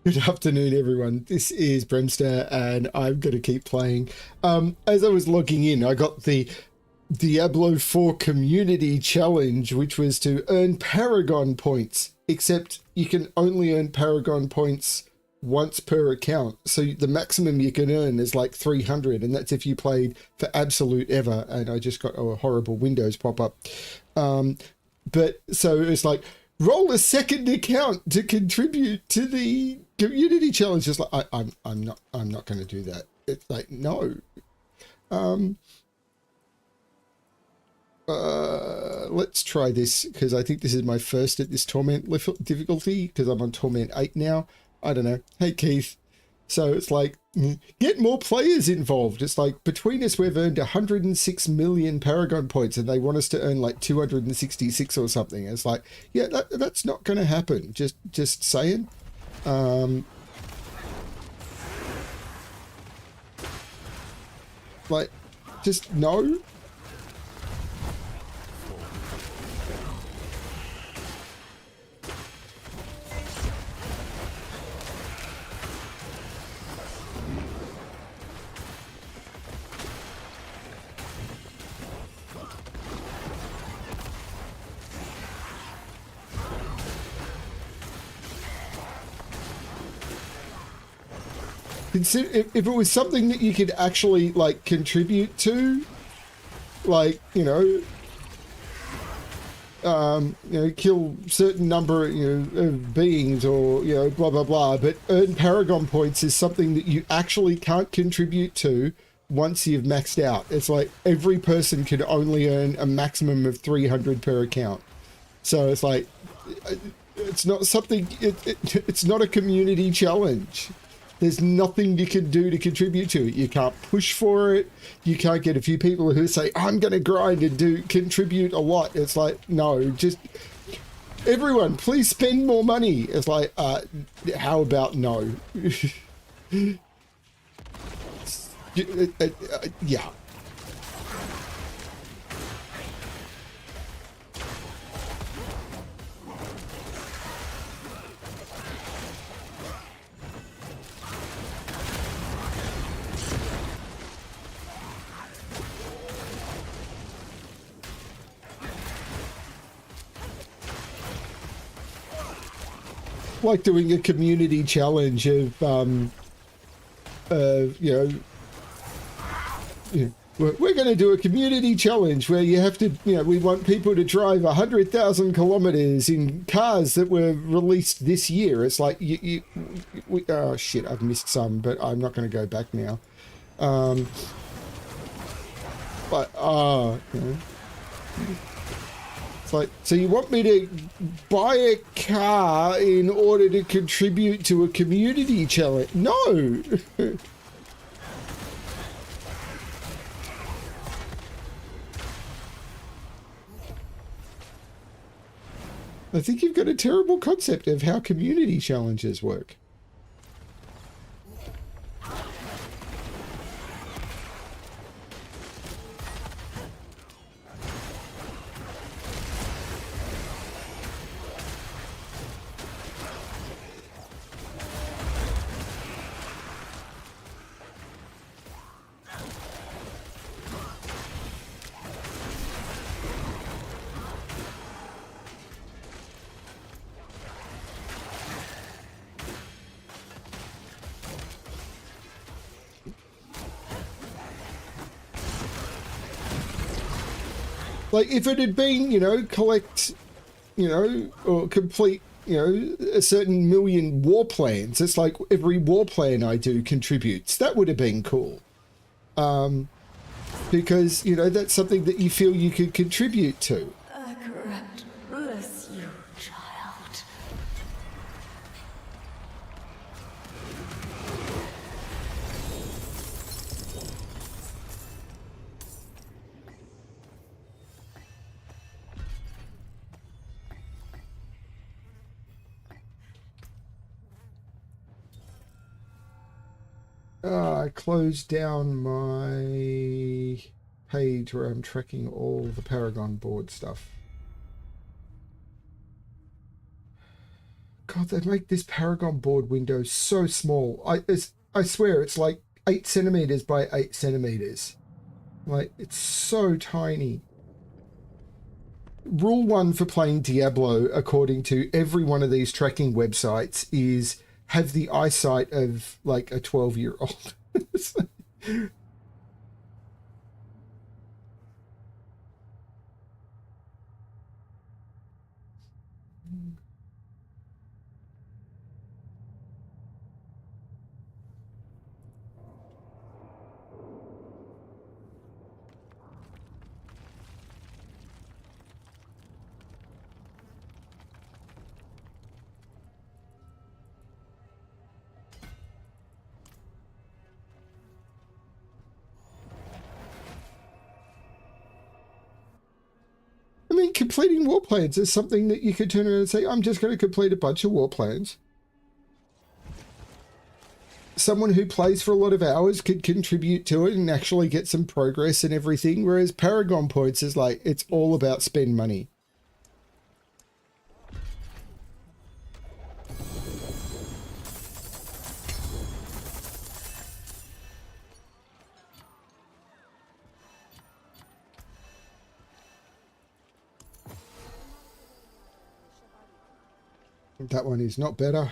Good afternoon, everyone. This is Bremster, and I'm going to keep playing. As I was logging in, I got the Diablo 4 Community Challenge, which was to earn Paragon points, except you can only earn Paragon points once per account. So the maximum you can earn is like 300, and that's if you played for absolute ever. And I just got a horrible Windows pop-up. But so it's like, roll a second account to contribute to the community challenge. It's like, I'm not going to do that. It's like, no. Let's try this, because I think this is my first at this torment difficulty, because I'm on torment 8 now. I don't know. Hey, Keith. So it's like, get more players involved. It's like, between us, we've earned 106 million Paragon points, and they want us to earn like 266 or something. It's like, yeah, that's not going to happen. Just saying. Like, just no. Consider if it was something that you could actually like contribute to, like, kill certain number of beings, or blah blah blah, but earn Paragon points is something that you actually can't contribute to once you've maxed out. It's like every person can only earn a maximum of 300 per account. So it's like, it's not something, it's not a community challenge. There's nothing you can do to contribute to it. You can't push for it. You can't get a few people who say, I'm going to grind and contribute a lot. It's like, no, just everyone, please spend more money. It's like, how about no? Yeah. Like doing a community challenge of, we're going to do a community challenge where you have to, we want people to drive 100,000 kilometers in cars that were released this year. It's like, oh shit, I've missed some, but I'm not going to go back now. It's like, so you want me to buy a car in order to contribute to a community challenge? No! I think you've got a terrible concept of how community challenges work. Like, if it had been, collect, or complete, a certain million war plans, it's like every war plan I do contributes. That would have been cool. Because, that's something that you feel you could contribute to. Correct. Bless you, child. I closed down my page where I'm tracking all the Paragon board stuff. God, they make this Paragon board window so small. I swear it's like 8 centimeters by 8 centimeters. Like, it's so tiny. Rule 1 for playing Diablo, according to every one of these tracking websites, is have the eyesight of like a 12-year-old. I mean, completing war plans is something that you could turn around and say, I'm just going to complete a bunch of war plans. Someone who plays for a lot of hours could contribute to it and actually get some progress and everything, whereas Paragon points is like, it's all about spend money. That one is not better.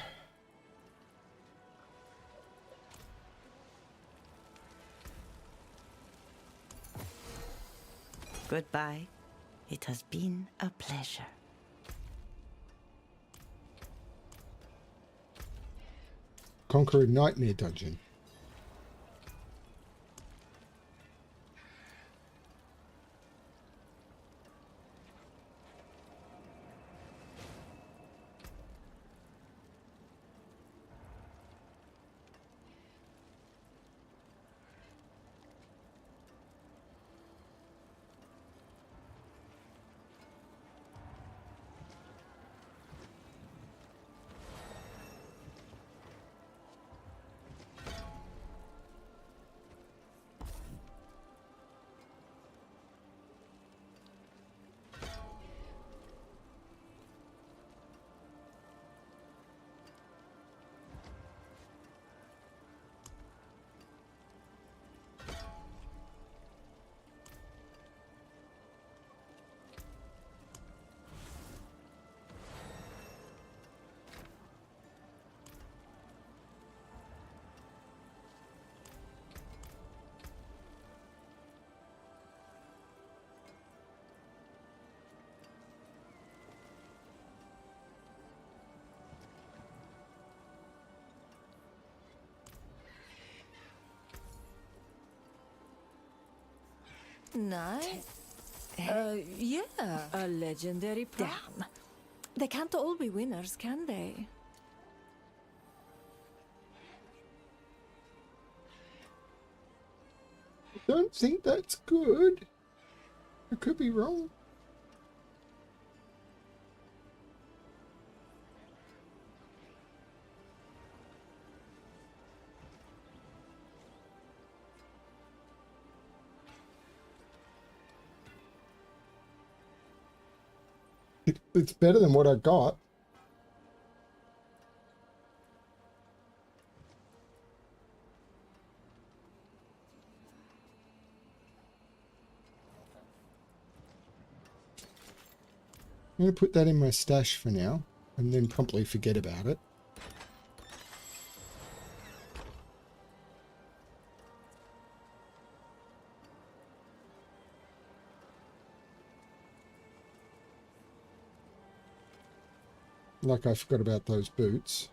Goodbye. It has been a pleasure. Conquer a nightmare dungeon. Nice. Yeah. A legendary prop. Damn. They can't all be winners, can they? I don't think that's good. I could be wrong. It's better than what I got. I'm going to put that in my stash for now and then promptly forget about it. Like I forgot about those boots.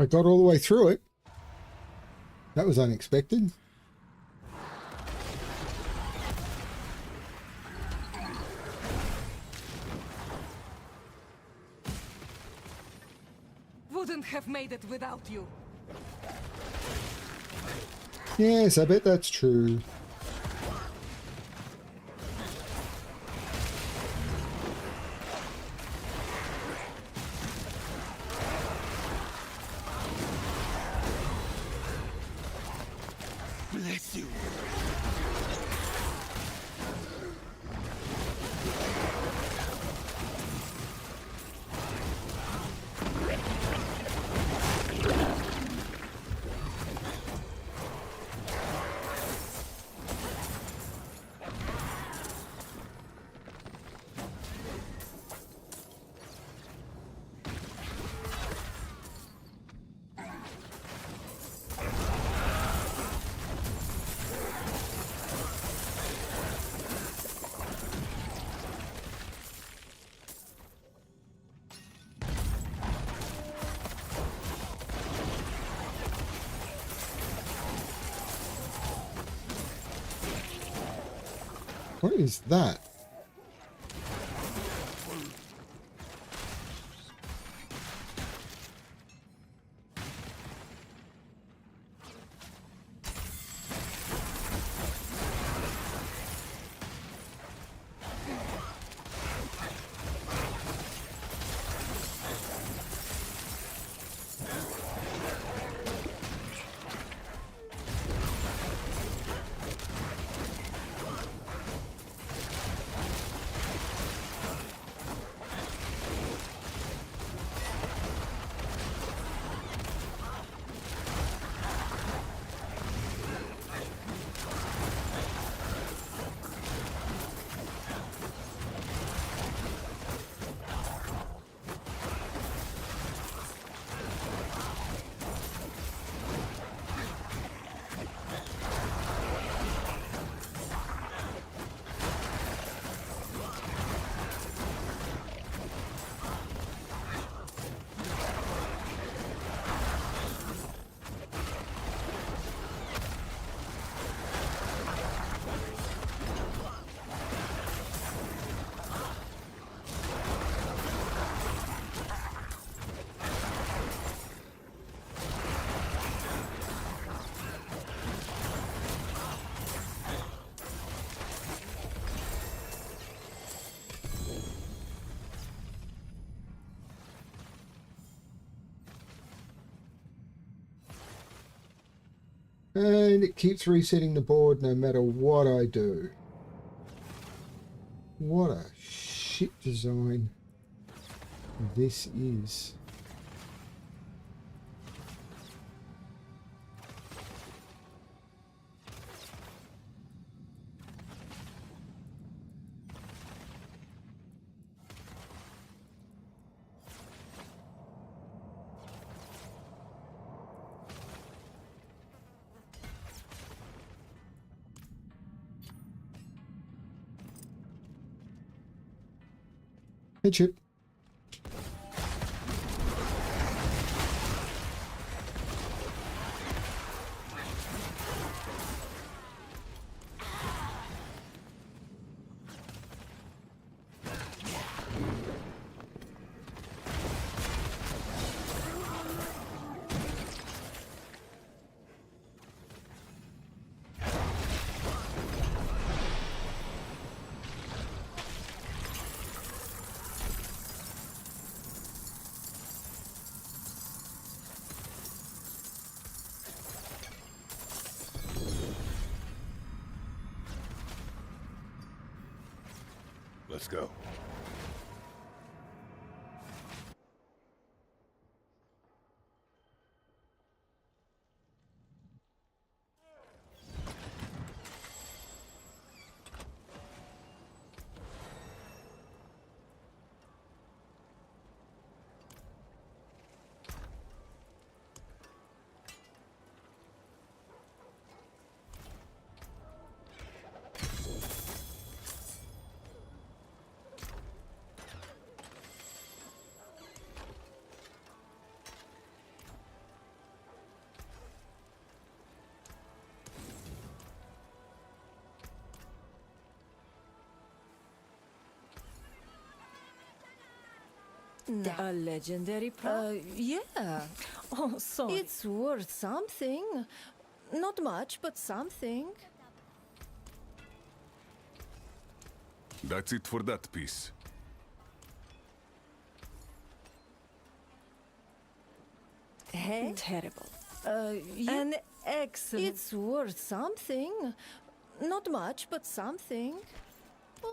I got all the way through it. That was unexpected. Wouldn't have made it without you. Yes, I bet that's true. Bless you. What is that? And it keeps resetting the board no matter what I do. What a shit design this is. Hey, Chip. Let's go. A legendary yeah. Oh, sorry. It's worth something. Not much, but something. That's it for that piece. Hey? Terrible. Yeah. An excellent. It's worth something. Not much, but something.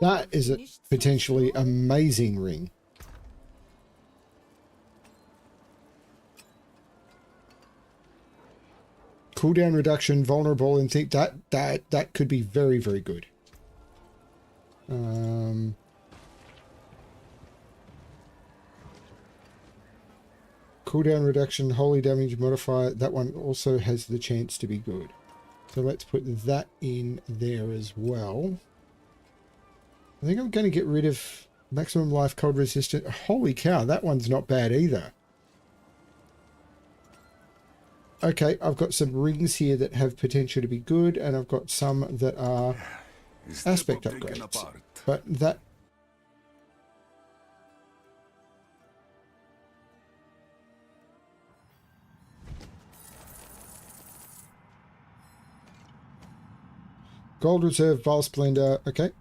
That is a potentially amazing ring. Cooldown reduction, vulnerable, and think that could be very, very good. Cooldown reduction, holy damage modifier. That one also has the chance to be good. So let's put that in there as well. I think I'm going to get rid of maximum life cold resistant. Holy cow, that one's not bad either. Okay, I've got some rings here that have potential to be good, and I've got some that are aspect upgrades. But that... Gold Reserve, Vile Splendor, okay.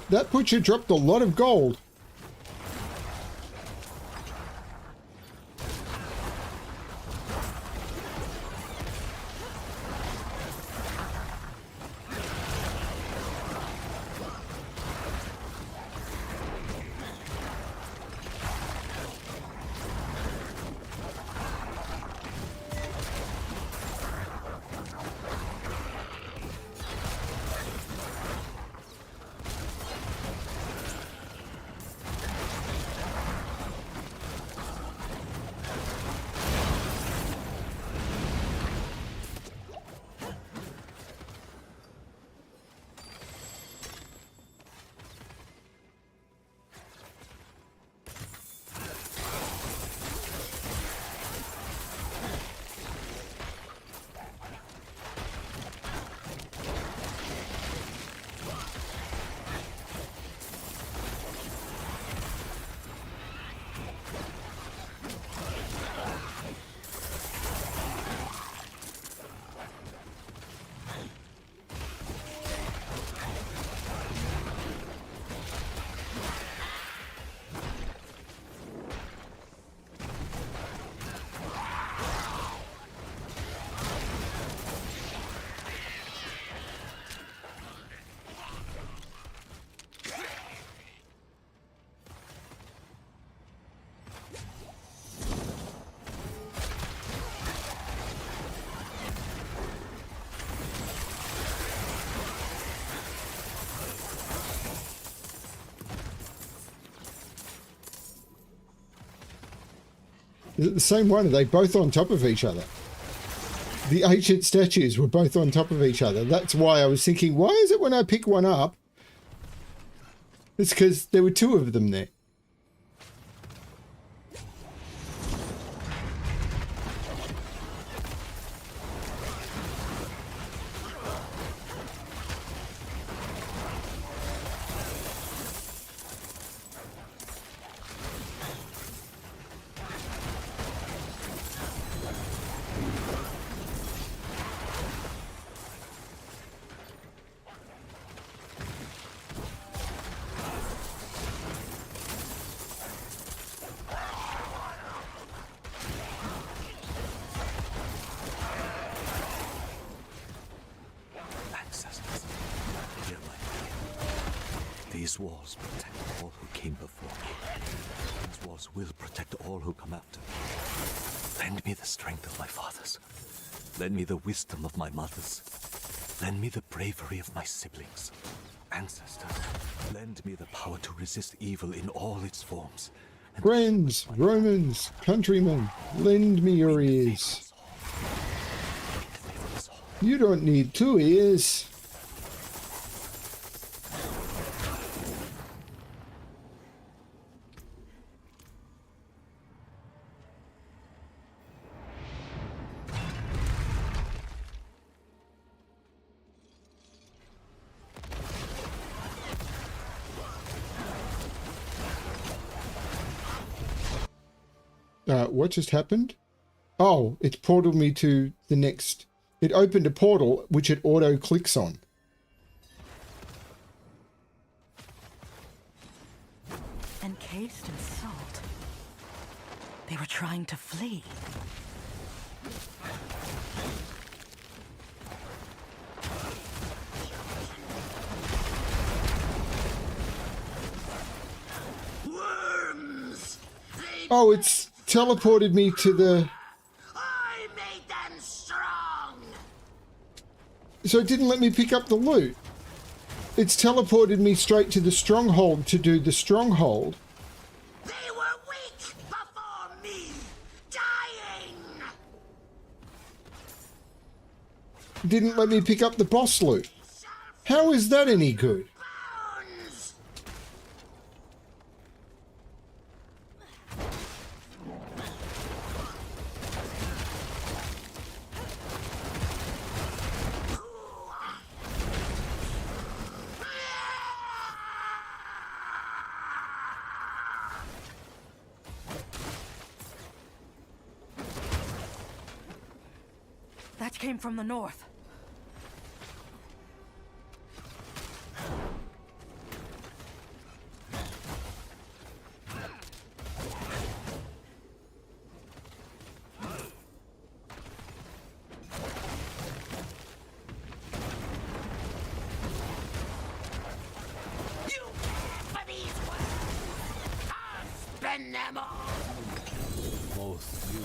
That butcher dropped a lot of gold. Is it the same one? Are they both on top of each other? The ancient statues were both on top of each other. That's why I was thinking, why is it when I pick one up? It's because there were two of them there. These walls protect all who came before me. These walls will protect all who come after me. Lend me the strength of my fathers. Lend me the wisdom of my mothers. Lend me the bravery of my siblings. Ancestors, lend me the power to resist evil in all its forms. Friends, Romans, countrymen, lend me your ears. You don't need 2 ears. What just happened? Oh, it's portaled me to the next. It opened a portal, which it auto clicks on. Encased in salt. They were trying to flee. Worms! Oh, it's teleported me to the... I made them strong! So it didn't let me pick up the loot. It's teleported me straight to the stronghold to do the stronghold. They were weak before me, dying! Didn't let me pick up the boss loot. How is that any good? Bones! That came from the north. You for these words! I'll spend them all! Both you.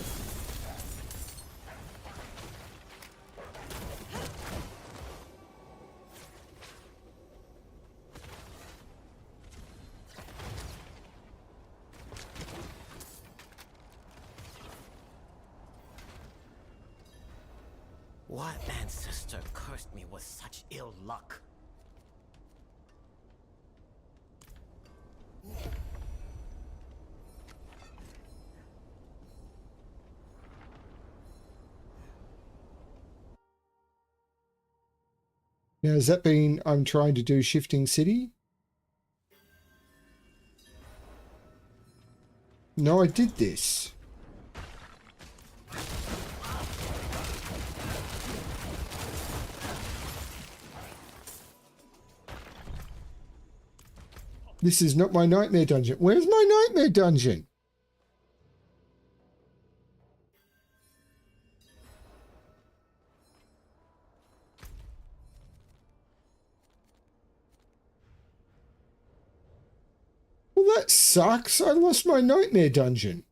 What ancestor cursed me with such ill luck? Now, has that been I'm trying to do Shifting City? No, I did this. This is not my nightmare dungeon. Where's my nightmare dungeon? Well, that sucks. I lost my nightmare dungeon.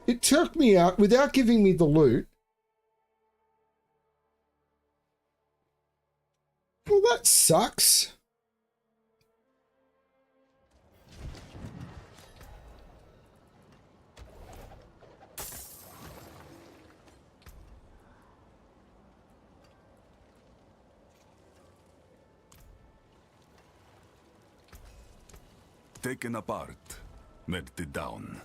It took me out without giving me the loot. Well, that sucks. Taken apart, melted down.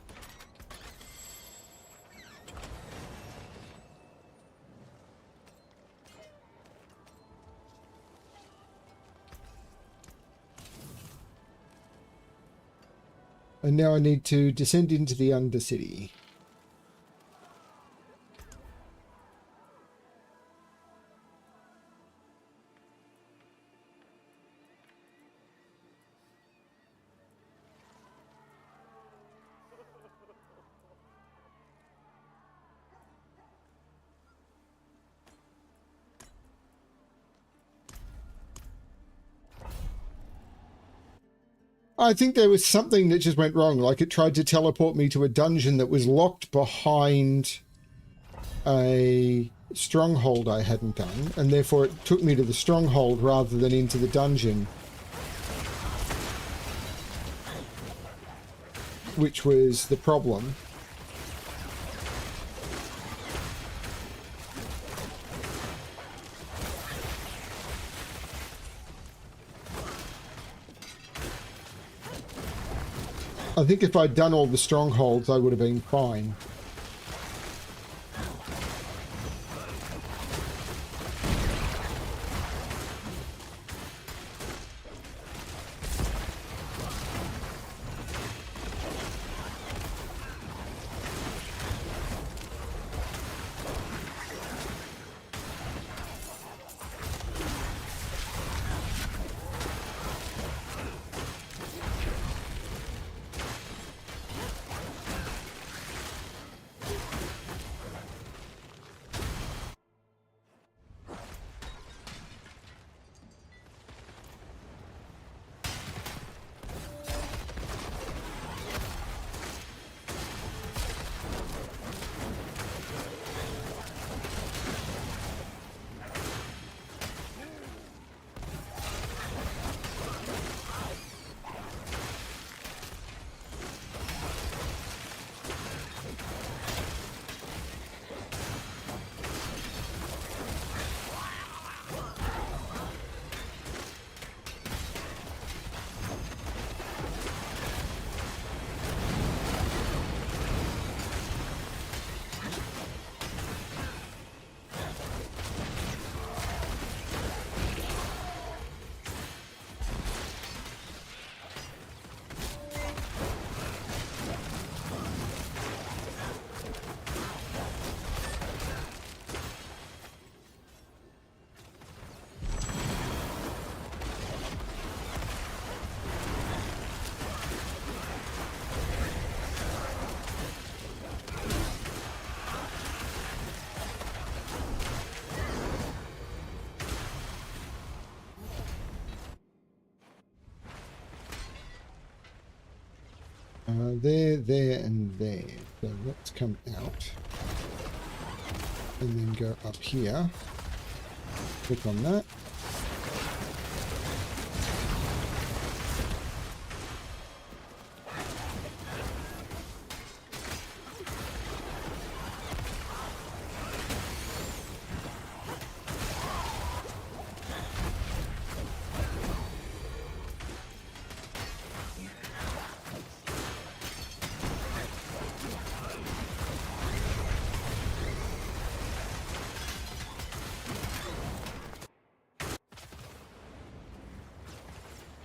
And now I need to descend into the Undercity. I think there was something that just went wrong. Like it tried to teleport me to a dungeon that was locked behind a stronghold I hadn't done, and therefore it took me to the stronghold rather than into the dungeon, which was the problem. I think if I'd done all the strongholds, I would have been fine. There, and there. So let's come out. And then go up here. Click on that.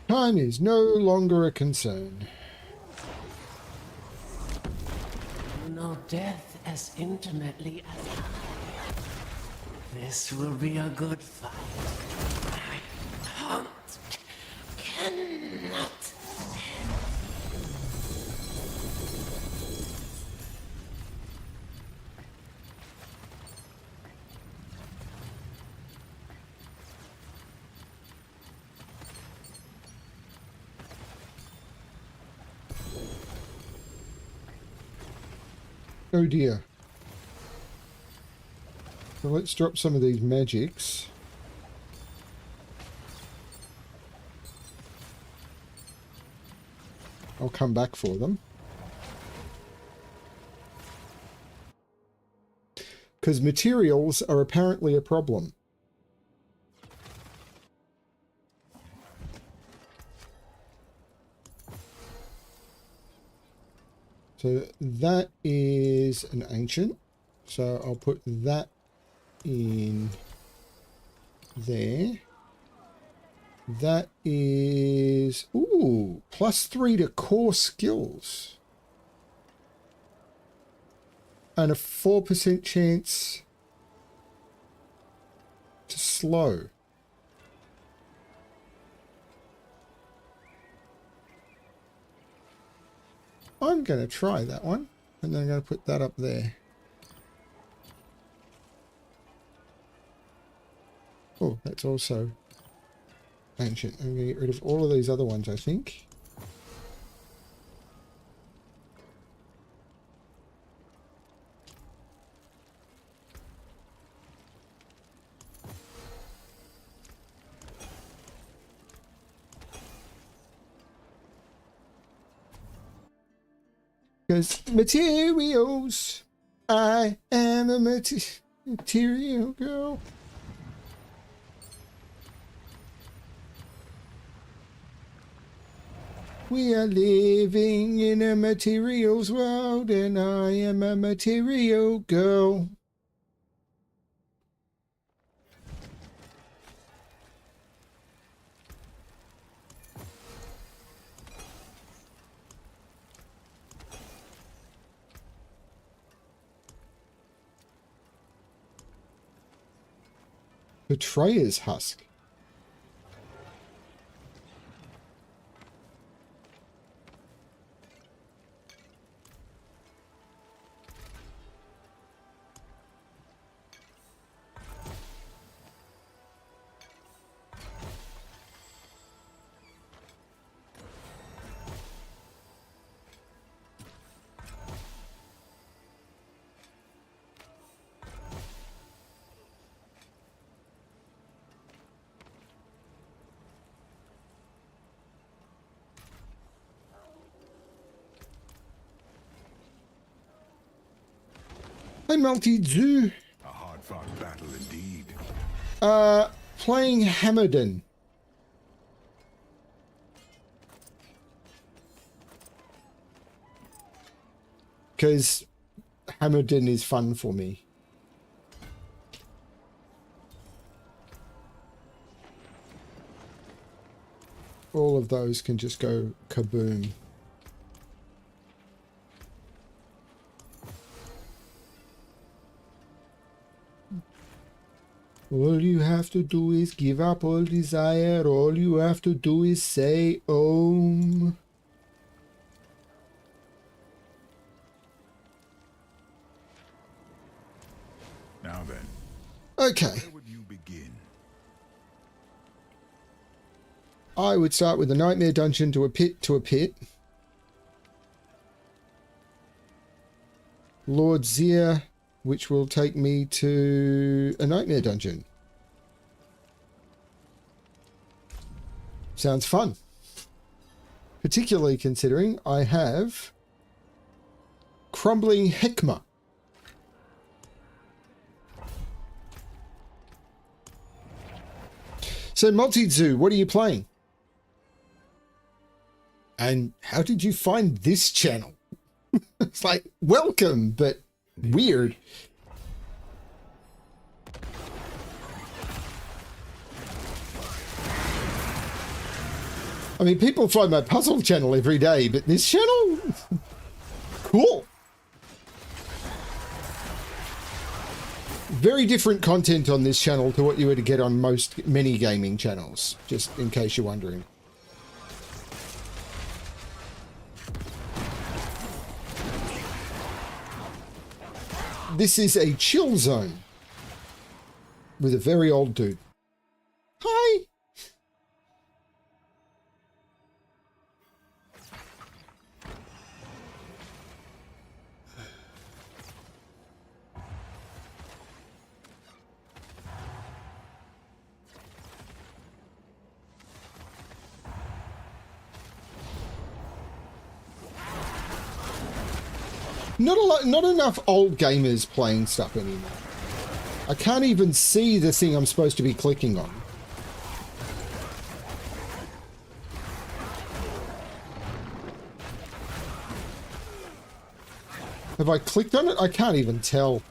Time is no longer a concern. You know death as intimately as I. This will be a good fight. I cannot. Oh dear. So let's drop some of these magics. I'll come back for them. Because materials are apparently a problem. So that is an ancient. So I'll put that in there. That is, ooh, +3 to core skills. And a 4% chance to slow. I'm going to try that one, and then I'm going to put that up there. Oh, that's also ancient. I'm going to get rid of all of these other ones, I think. Because materials. I am a material girl. We are living in a materials world, and I am a material girl. Betrayer's husk. Hi, Multi-Zoo. A hard-fought battle indeed. Playing Hammerden. Because Hammerden is fun for me. All of those can just go kaboom. All you have to do is give up all desire. All you have to do is say Om. Now then, Okay. where would you begin? I would start with a nightmare dungeon to a pit. Lord Zir, which will take me to a nightmare dungeon. Sounds fun. Particularly considering I have Crumbling Hekma. So, Multi-Zoo, what are you playing? And how did you find this channel? It's like, welcome, but weird. I mean, people find my puzzle channel every day, but this channel? Cool. Very different content on this channel to what you were to get on many gaming channels, just in case you're wondering. This is a chill zone with a very old dude. Hi. Not enough old gamers playing stuff anymore. I can't even see the thing I'm supposed to be clicking on. Have I clicked on it? I can't even tell.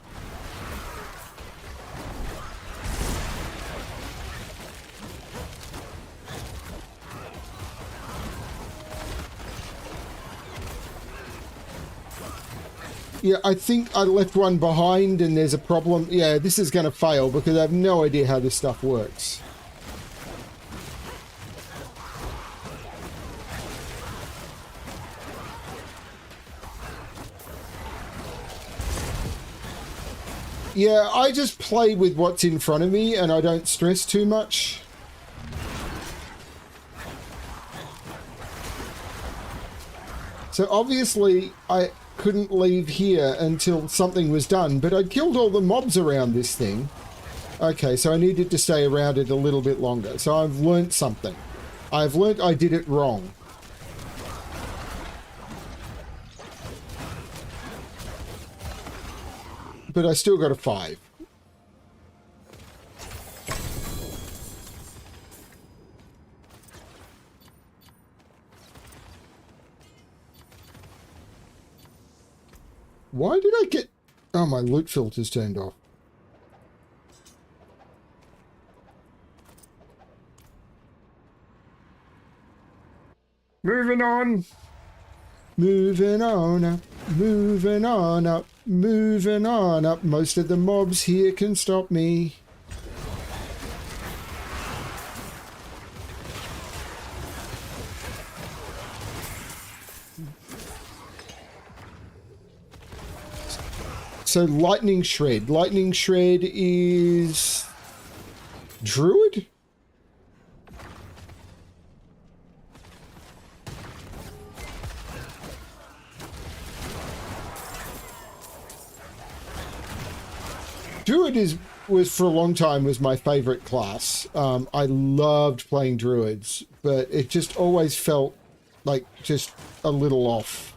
Yeah, I think I left one behind and there's a problem. Yeah, this is going to fail because I have no idea how this stuff works. Yeah, I just play with what's in front of me and I don't stress too much. So obviously I couldn't leave here until something was done, but I'd killed all the mobs around this thing. Okay, so I needed to stay around it a little bit longer. So I've learnt something. I've learnt I did it wrong. but I still got a 5. Why did I get... Oh, my loot filter's turned off. Moving on. Moving on up, moving on up, moving on up. Most of the mobs here can stop me. So Lightning Shred. Lightning Shred is Druid? Druid was for a long time was my favorite class. I loved playing Druids, but it just always felt like just a little off.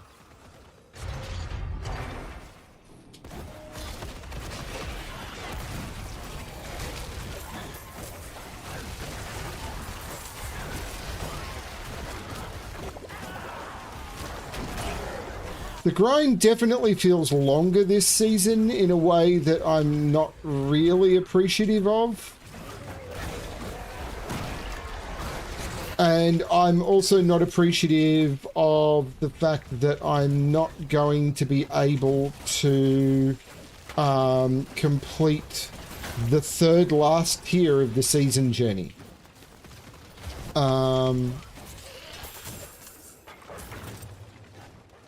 The grind definitely feels longer this season in a way that I'm not really appreciative of. And I'm also not appreciative of the fact that I'm not going to be able to complete the third last tier of the season journey.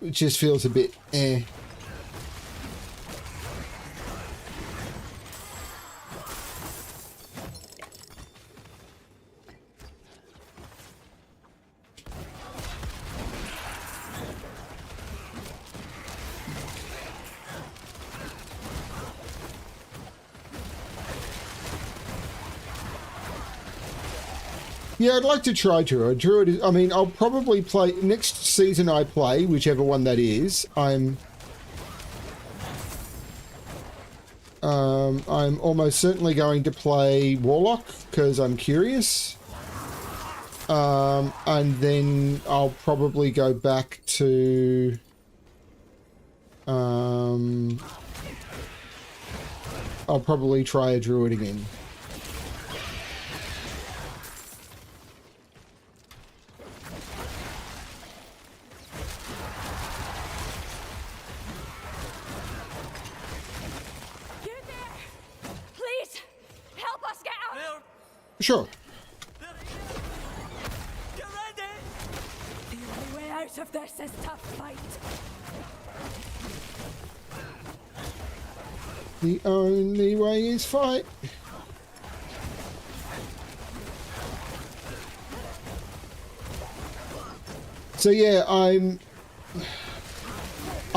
It just feels a bit eh. Yeah, I'd like to try Druid. Druid is, I mean, I'll probably play, next season I play, whichever one that is, I'm almost certainly going to play Warlock, because I'm curious. And then I'll probably go back to... I'll probably try a Druid again. Sure. Get ready! The only way out of this is to fight. The only way is fight. So yeah, I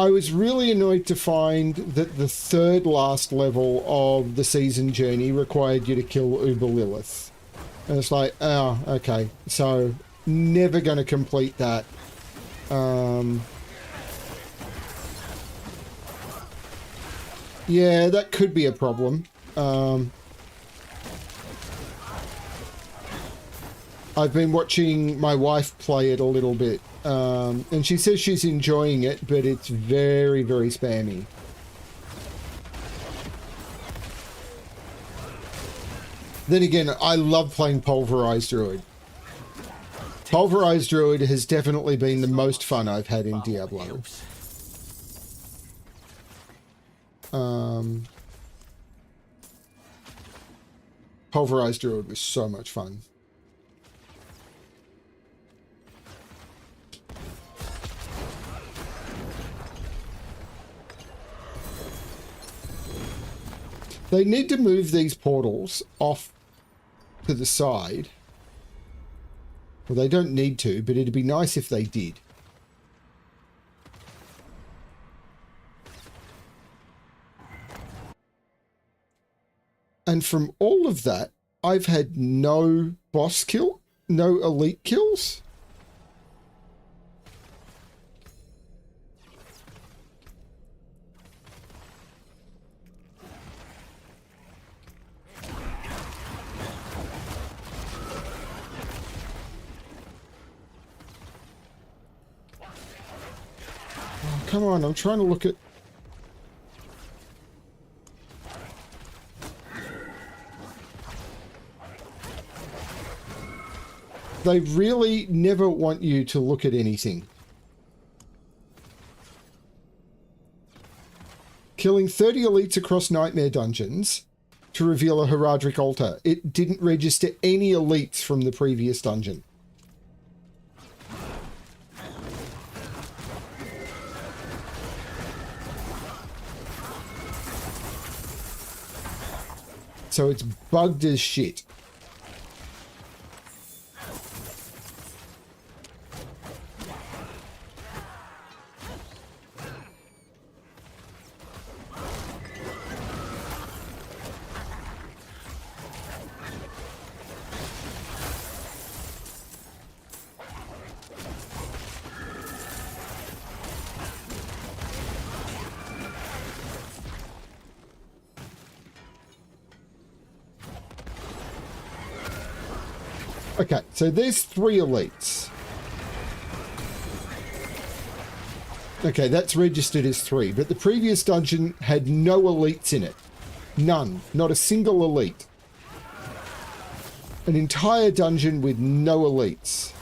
was really annoyed to find that the third last level of the season journey required you to kill Uber Lilith. And it's like, oh, okay. So, never going to complete that. Yeah, that could be a problem. I've been watching my wife play it a little bit. And she says she's enjoying it, but it's very, very spammy. Then again, I love playing Pulverized Druid. Pulverized Druid has definitely been the most fun I've had in Diablo. Pulverized Druid was so much fun. They need to move these portals off to the side. Well, they don't need to, but it'd be nice if they did. And from all of that, I've had no boss kill, no elite kills. come on, I'm trying to look at... They really never want you to look at anything. Killing 30 elites across Nightmare Dungeons to reveal a Heradric altar. It didn't register any elites from the previous dungeon. So it's bugged as shit. Okay, so there's 3 elites. Okay, that's registered as 3, but the previous dungeon had no elites in it. None. Not a single elite. An entire dungeon with no elites.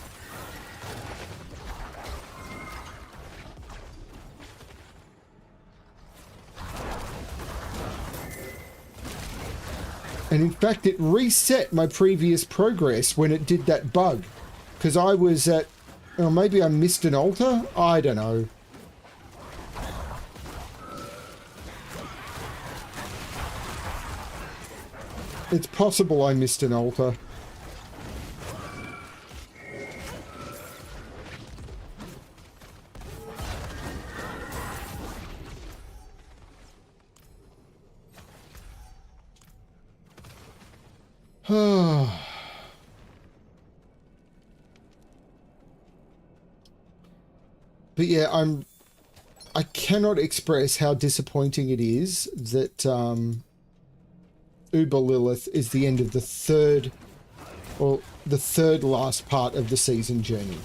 And in fact, it reset my previous progress when it did that bug. Because I was at... Or maybe I missed an altar? I don't know. It's possible I missed an altar. But yeah, I cannot express how disappointing it is that Uber Lilith is the end of the third last part of the season journey.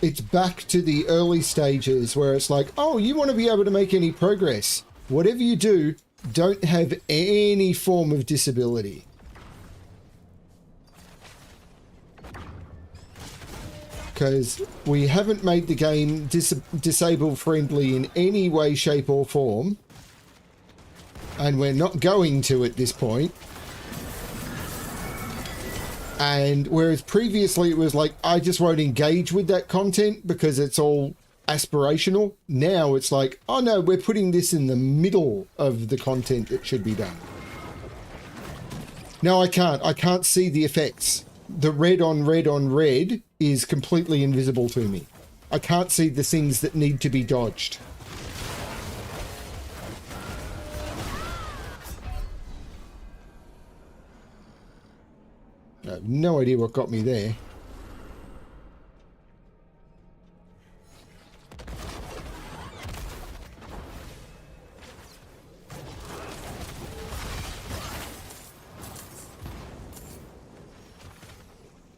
It's back to the early stages where it's like, oh, you want to be able to make any progress. Whatever you do, don't have any form of disability. Because we haven't made the game disabled friendly in any way, shape or form. And we're not going to at this point. And whereas previously it was like, I just won't engage with that content because it's all aspirational. Now it's like, oh no, we're putting this in the middle of the content that should be done. No, I can't see the effects. The red on red on red is completely invisible to me. I can't see the things that need to be dodged. I have no idea what got me there.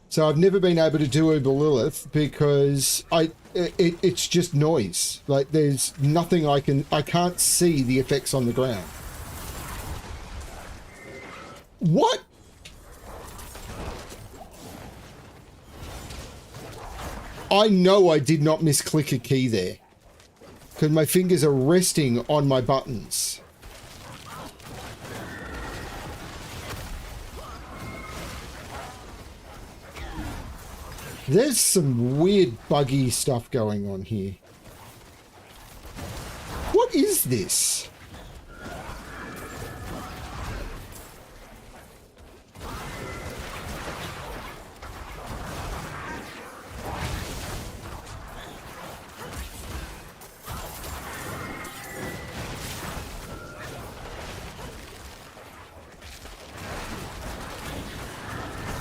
So I've never been able to do Uber Lilith because it's just noise. Like there's nothing I can't see the effects on the ground. What? I know I did not misclick a key there because my fingers are resting on my buttons. There's some weird buggy stuff going on here. What is this?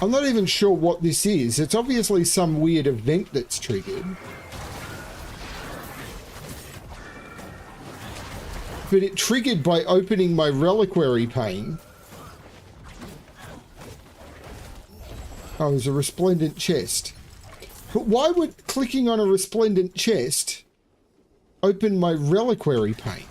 I'm not even sure what this is. It's obviously some weird event that's triggered. But it triggered by opening my reliquary pane. Oh, it was a resplendent chest. But why would clicking on a resplendent chest open my reliquary pane?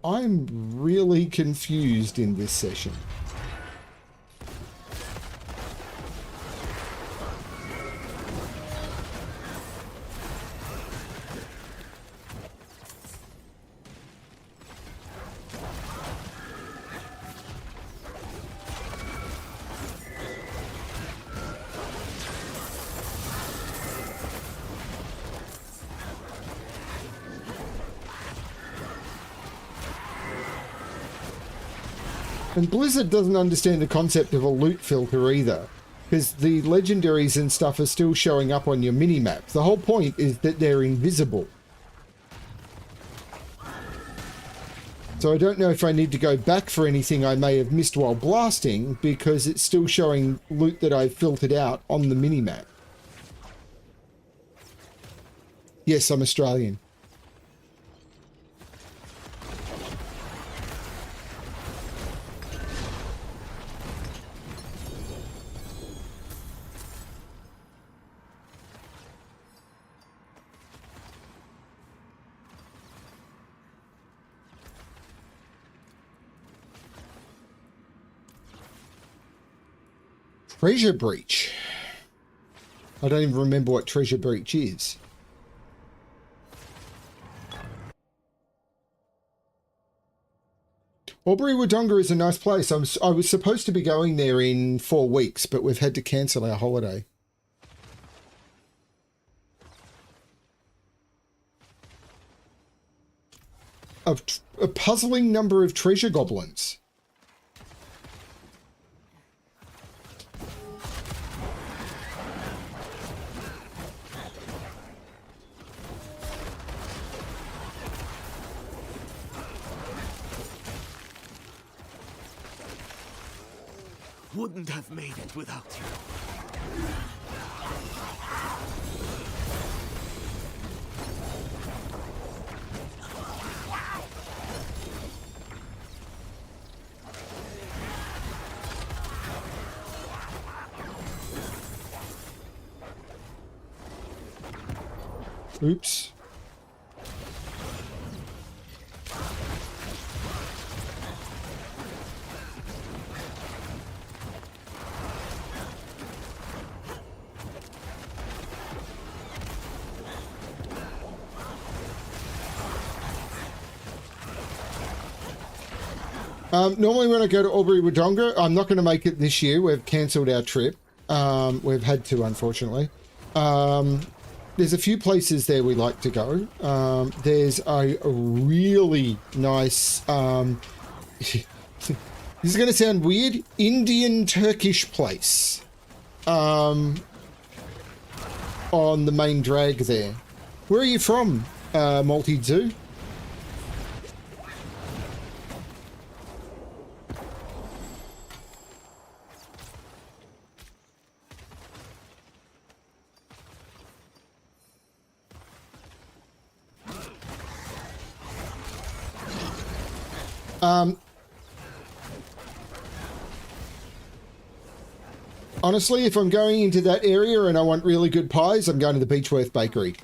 I'm really confused in this session. And Blizzard doesn't understand the concept of a loot filter either, because the legendaries and stuff are still showing up on your minimap. The whole point is that they're invisible. So I don't know if I need to go back for anything I may have missed while blasting, because it's still showing loot that I've filtered out on the minimap. Yes, I'm Australian. Treasure Breach. I don't even remember what Treasure Breach is. Albury Wodonga is a nice place. I was supposed to be going there in 4 weeks, but we've had to cancel our holiday. A puzzling number of treasure goblins. Wouldn't have made it without you. Oops. Normally when I go to Albury Wodonga, I'm not going to make it this year. We've cancelled our trip. We've had to, unfortunately. There's a few places there we like to go. There's a really nice, this is going to sound weird, Indian-Turkish place on the main drag there. Where are you from, Multi-Zoo? Honestly, if I'm going into that area and I want really good pies, I'm going to the Beechworth Bakery.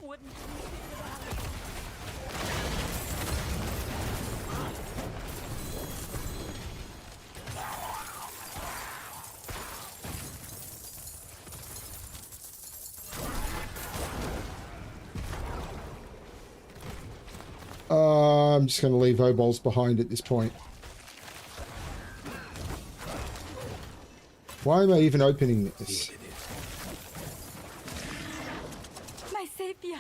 I'm just going to leave Obols behind at this point. Why am I even opening this? My savior.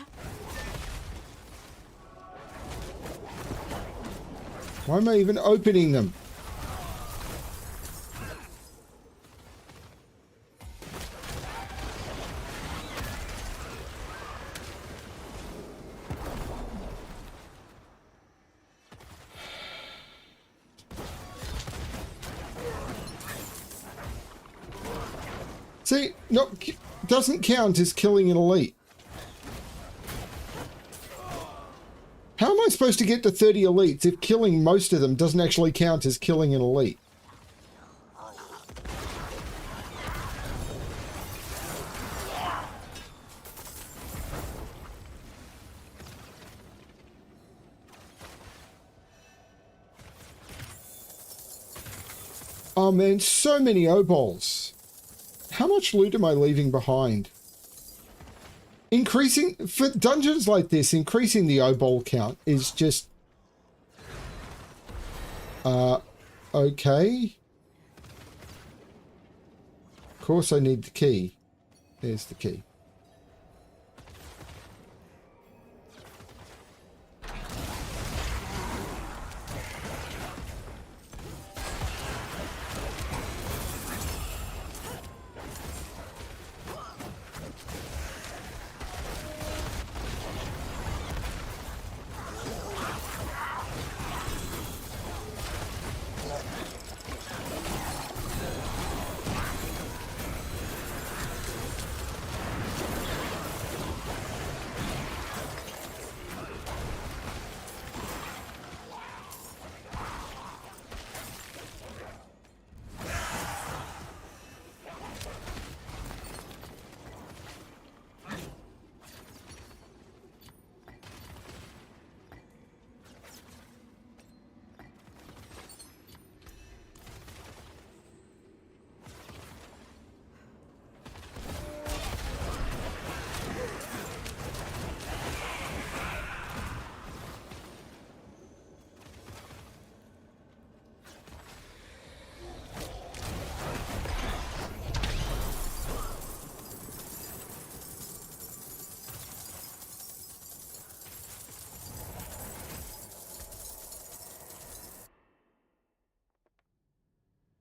Why am I even opening them? See, no, doesn't count as killing an elite. How am I supposed to get to 30 elites if killing most of them doesn't actually count as killing an elite? Oh man, so many O-balls. How much loot am I leaving behind? Increasing, for dungeons like this, increasing the O-ball count is just... okay. Of course I need the key. There's the key.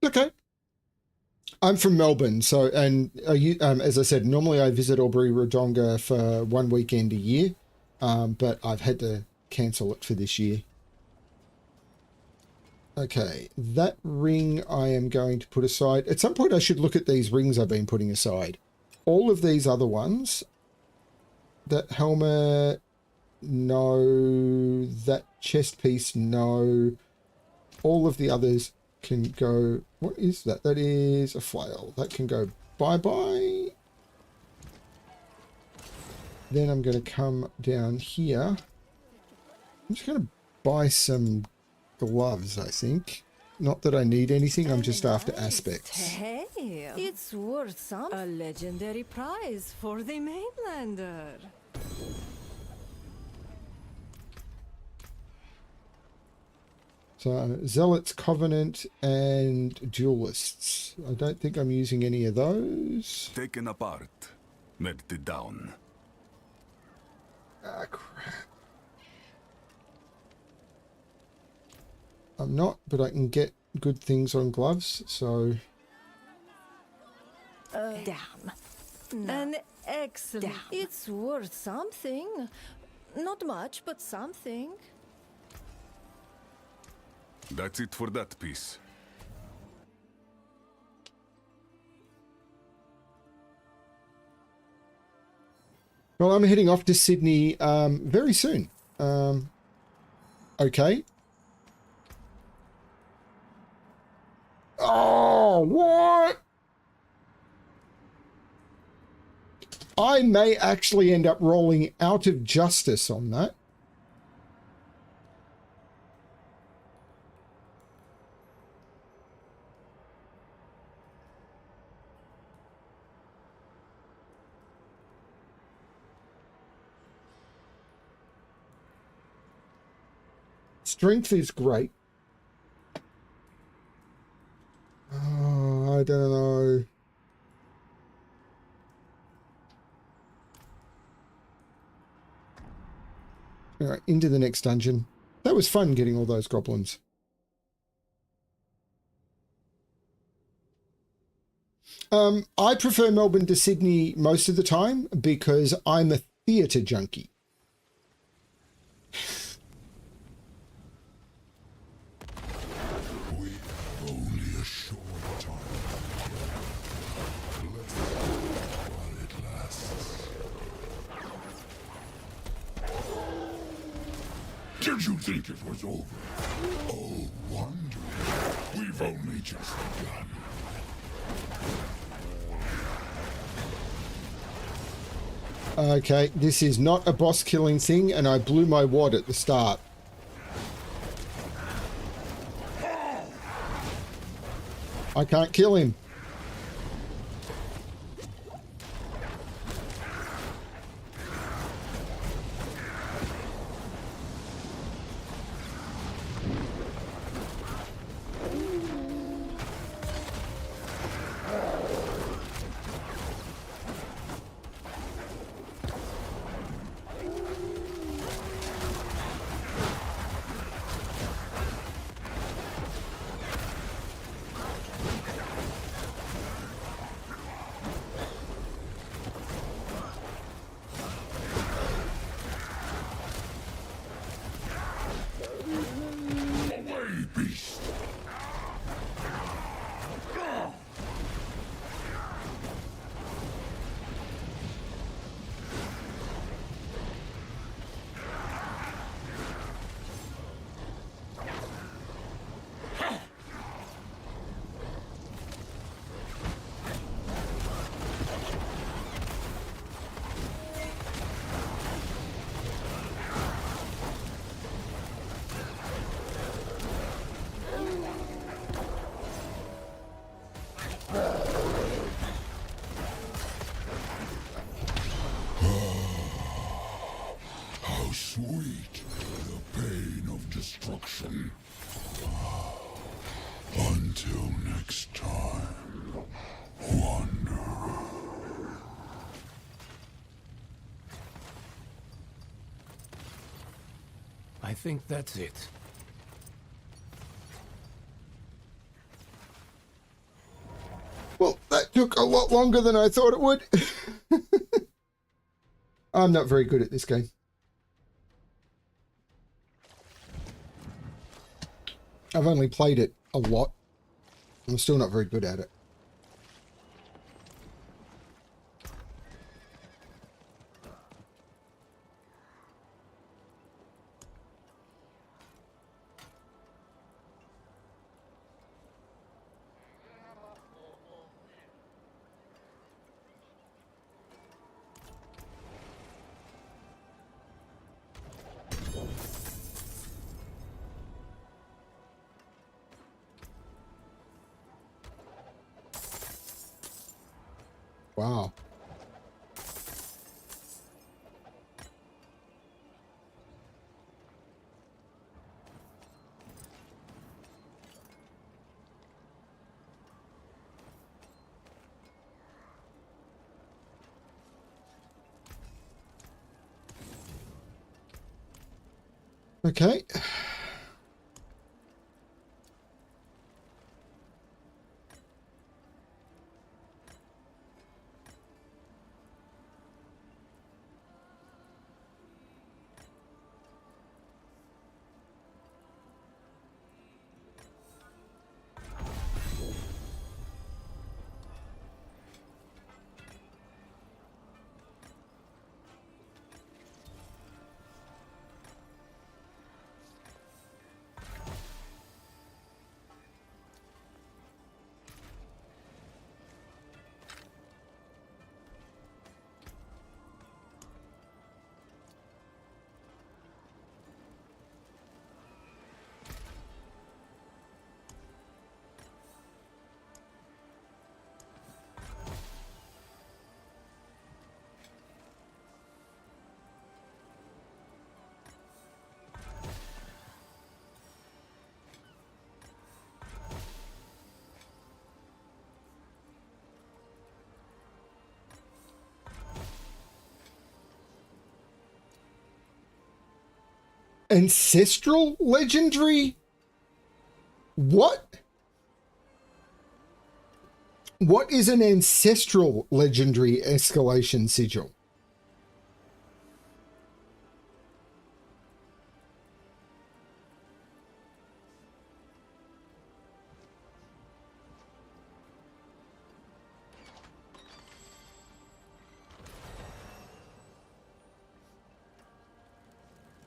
Okay. I'm from Melbourne, so, and as I said, normally I visit Albury-Wodonga for one weekend a year, but I've had to cancel it for this year. Okay, that ring I am going to put aside. At some point I should look at these rings I've been putting aside. All of these other ones, that helmet, no, that chest piece, no, all of the others can go. What is that? That is a flail. That can go bye-bye. Then I'm going to come down here. I'm just going to buy some gloves, I think. Not that I need anything, I'm just after aspects. Hey, it's worth some. A legendary prize for the mainlander. So, Zealots, Covenant, and Duelists. I don't think I'm using any of those. Taken apart, melted down. Ah, crap. I'm not, but I can get good things on gloves, so... Damn. An excellent. Damn. It's worth something. Not much, but something. That's it for that piece. Well, I'm heading off to Sydney very soon. Okay. Oh, what? I may actually end up rolling out of justice on that. Strength is great. Oh, I don't know. All right, into the next dungeon. That was fun getting all those goblins. I prefer Melbourne to Sydney most of the time because I'm a theatre junkie. Only a short time. Did you think it was over? Oh, wonder. We've only just begun. Okay, this is not a boss killing thing, and I blew my wad at the start. I can't kill him. Away, beast! How sweet the pain of destruction. Until next time, Wanderer. I think that's it. Well, that took a lot longer than I thought it would. I'm not very good at this game. I've only played it a lot. I'm still not very good at it. Wow. Okay. Ancestral legendary? What? What is an ancestral legendary escalation sigil?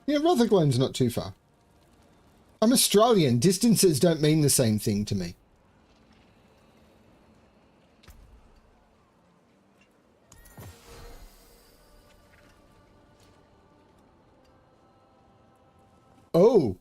Yeah, Rutherglen's not too far. I'm Australian. Distances don't mean the same thing to me. Oh.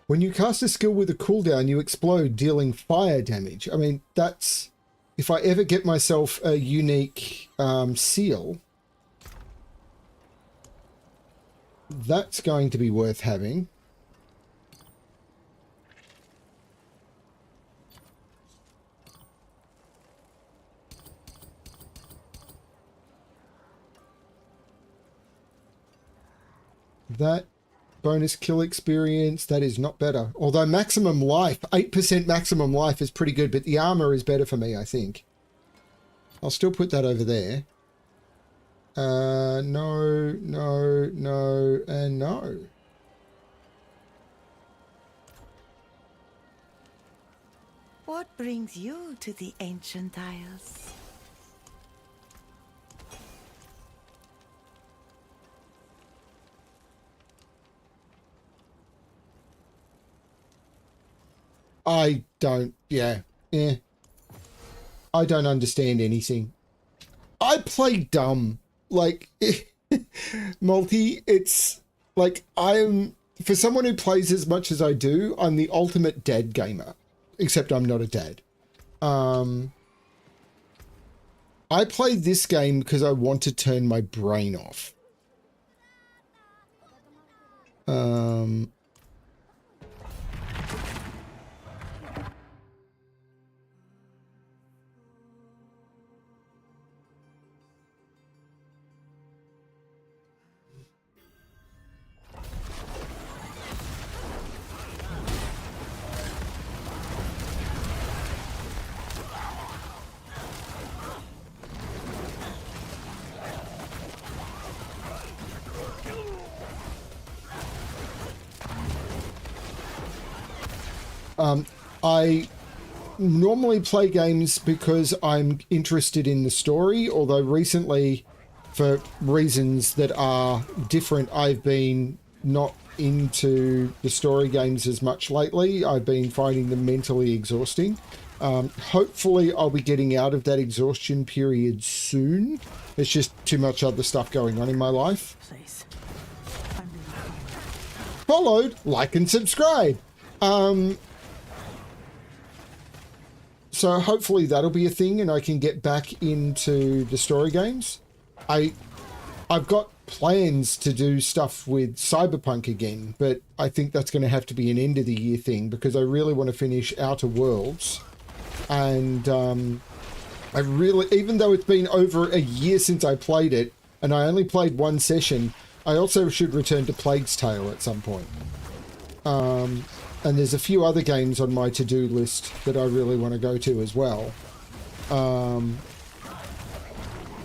When you cast a skill with a cooldown, you explode, dealing fire damage. I mean, that's... If I ever get myself a unique seal, that's going to be worth having. That bonus kill experience, that is not better. Although maximum life, 8% maximum life is pretty good, but the armor is better for me, I think. I'll still put that over there. No, no, no, and no. What brings you to the ancient isles? I don't, yeah. I don't understand anything. I play dumb. Like, multi, it's like for someone who plays as much as I do, I'm the ultimate dad gamer. Except I'm not a dad. I play this game because I want to turn my brain off. I normally play games because I'm interested in the story, although recently, for reasons that are different, I've been not into the story games as much lately. I've been finding them mentally exhausting. Hopefully I'll be getting out of that exhaustion period soon. There's just too much other stuff going on in my life. Please. Followed, like and subscribe. So hopefully that'll be a thing and I can get back into the story games. I've got plans to do stuff with Cyberpunk again, but I think that's going to have to be an end of the year thing because I really want to finish Outer Worlds. And I really, even though it's been over a year since I played it and I only played one session, I also should return to Plague's Tale at some point. And there's a few other games on my to-do list that I really want to go to as well.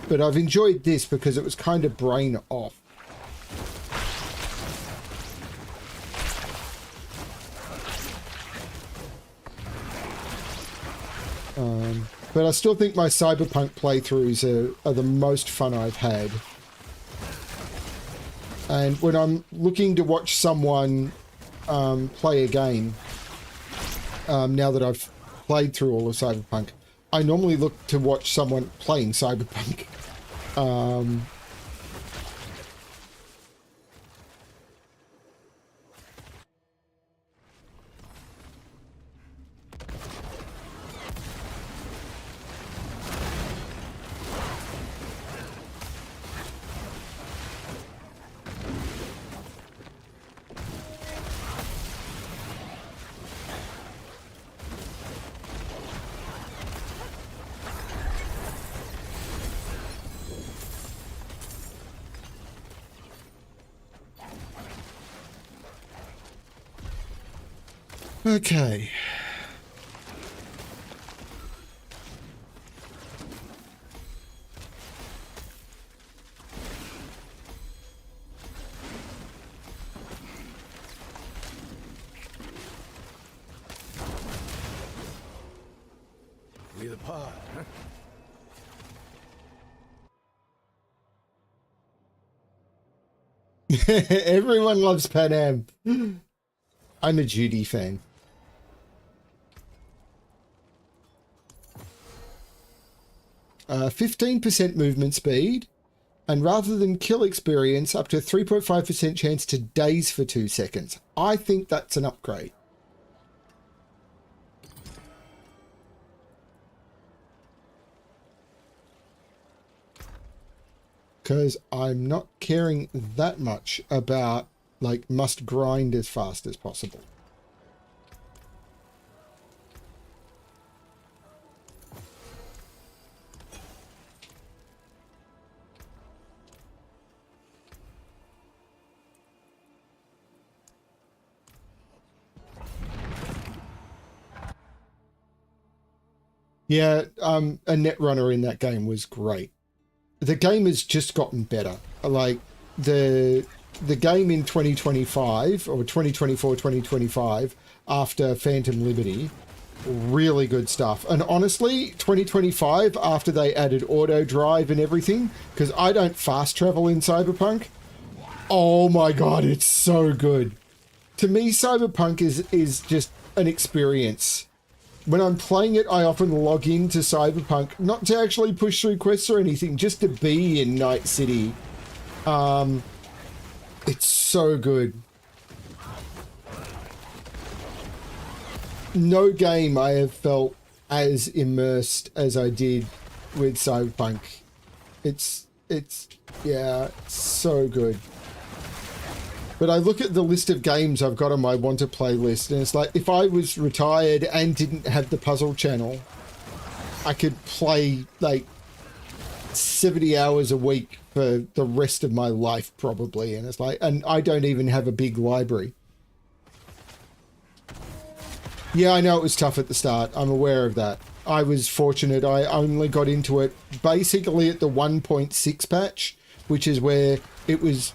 But I've enjoyed this because it was kind of brain off. But I still think my Cyberpunk playthroughs are the most fun I've had. And when I'm looking to watch someone play a game, now that I've played through all of Cyberpunk, I normally look to watch someone playing Cyberpunk. Okay. apart, huh? Everyone loves Pan Am. I'm a Judy fan. Uh, 15% movement speed, and rather than kill experience, up to 3.5% chance to daze for 2 seconds. I think that's an upgrade. Because I'm not caring that much about, like, must grind as fast as possible. Yeah, a netrunner in that game was great. The game has just gotten better. Like, the game in 2025, or 2024, 2025, after Phantom Liberty, really good stuff. And honestly, 2025, after they added auto drive and everything, because I don't fast travel in Cyberpunk, oh my god, it's so good. To me, Cyberpunk is just an experience. When I'm playing it, I often log into Cyberpunk, not to actually push through quests or anything, just to be in Night City. It's so good. No game I have felt as immersed as I did with Cyberpunk. It's so good. But I look at the list of games I've got on my want to play list, and it's like, if I was retired and didn't have the puzzle channel, I could play like 70 hours a week for the rest of my life probably. And it's like, and I don't even have a big library. Yeah, I know it was tough at the start. I'm aware of that. I was fortunate. I only got into it basically at the 1.6 patch, which is where it was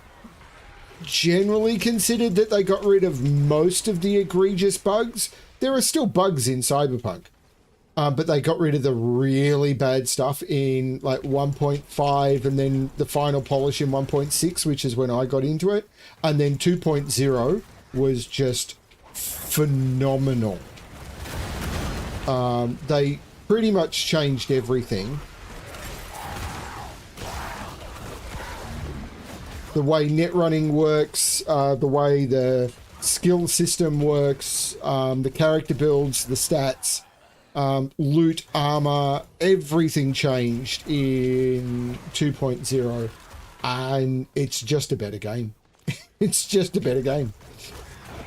generally considered that they got rid of most of the egregious bugs. There are still bugs in Cyberpunk, but they got rid of the really bad stuff in like 1.5, and then the final polish in 1.6, which is when I got into it. And then 2.0 was just phenomenal. They pretty much changed everything. The way net running works, the way the skill system works, the character builds, the stats, loot, armor, everything changed in 2.0, and it's just a better game. It's just a better game.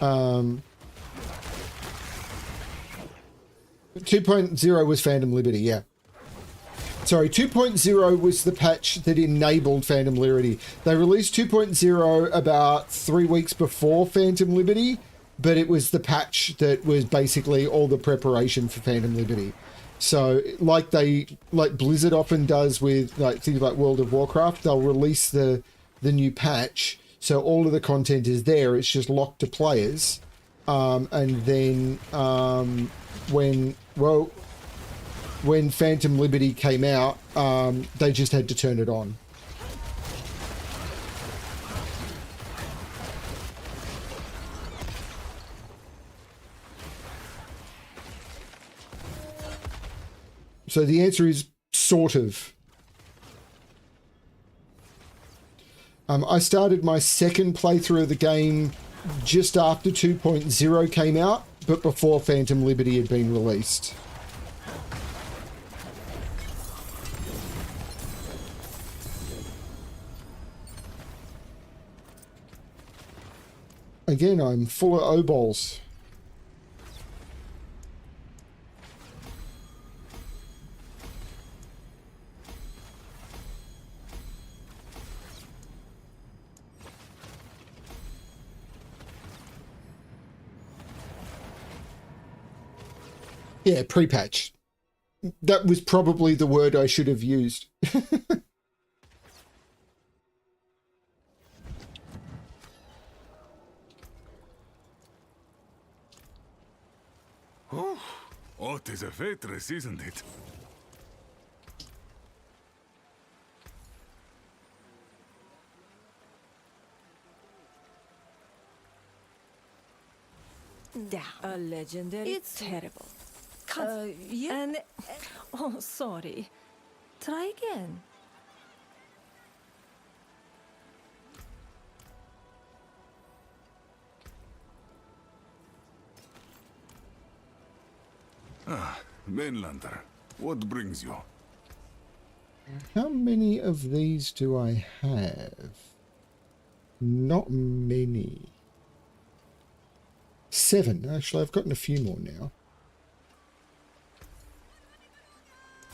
2.0 was Phantom Liberty, yeah. Sorry, 2.0 was the patch that enabled Phantom Liberty. They released 2.0 about 3 weeks before Phantom Liberty, but it was the patch that was basically all the preparation for Phantom Liberty. So, like Blizzard often does with like things like World of Warcraft, they'll release the new patch, so all of the content is there. It's just locked to players, and then when Phantom Liberty came out, they just had to turn it on. So the answer is sort of. I started my second playthrough of the game just after 2.0 came out, but before Phantom Liberty had been released. Again, I'm full of O-balls. Yeah, pre-patch. That was probably the word I should have used. Oh, it is a waitress, isn't it? Down. A legendary. It's Terrible. yeah. And oh, sorry. Try again. Mainlander, what brings you? How many of these do I have? Not many. 7. Actually, I've gotten a few more now.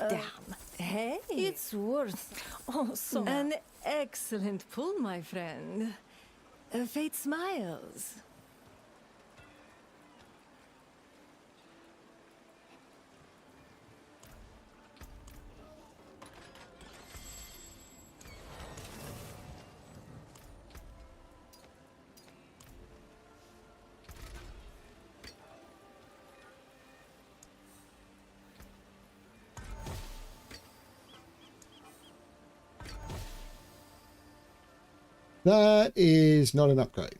Down. Hey, it's worth. Oh, so an excellent pull, my friend. Fate smiles. That is not an upgrade.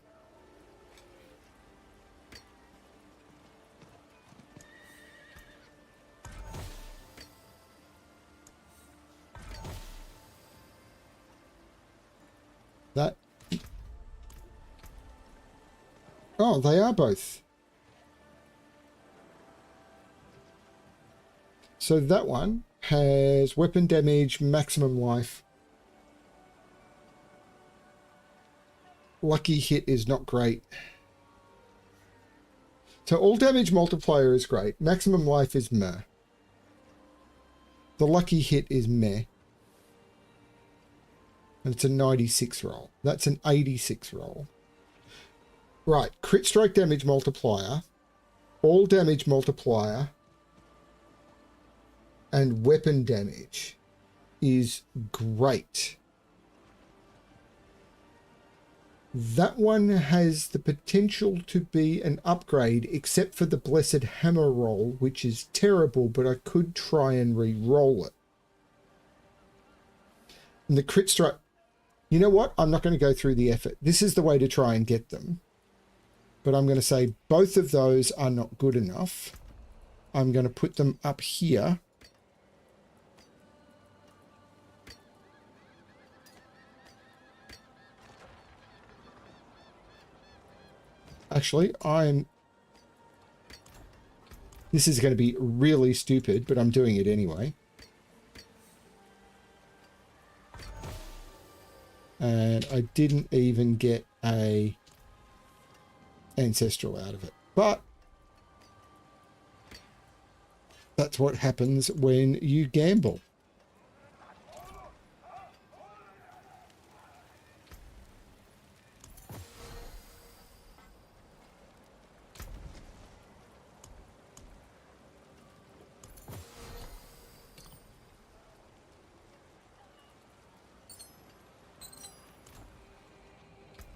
That... Oh, they are both. So that one has weapon damage, maximum life. Lucky hit is not great. So all damage multiplier is great. Maximum life is meh. The lucky hit is meh. And it's a 96 roll. That's an 86 roll. Right, crit strike damage multiplier, all damage multiplier, and weapon damage is great. That one has the potential to be an upgrade, except for the Blessed Hammer roll, which is terrible, but I could try and re-roll it. And the crit strike... You know what? I'm not going to go through the effort. This is the way to try and get them. But I'm going to say both of those are not good enough. I'm going to put them up here. Actually, this is going to be really stupid, but I'm doing it anyway. And I didn't even get a ancestral out of it. But that's what happens when you gamble.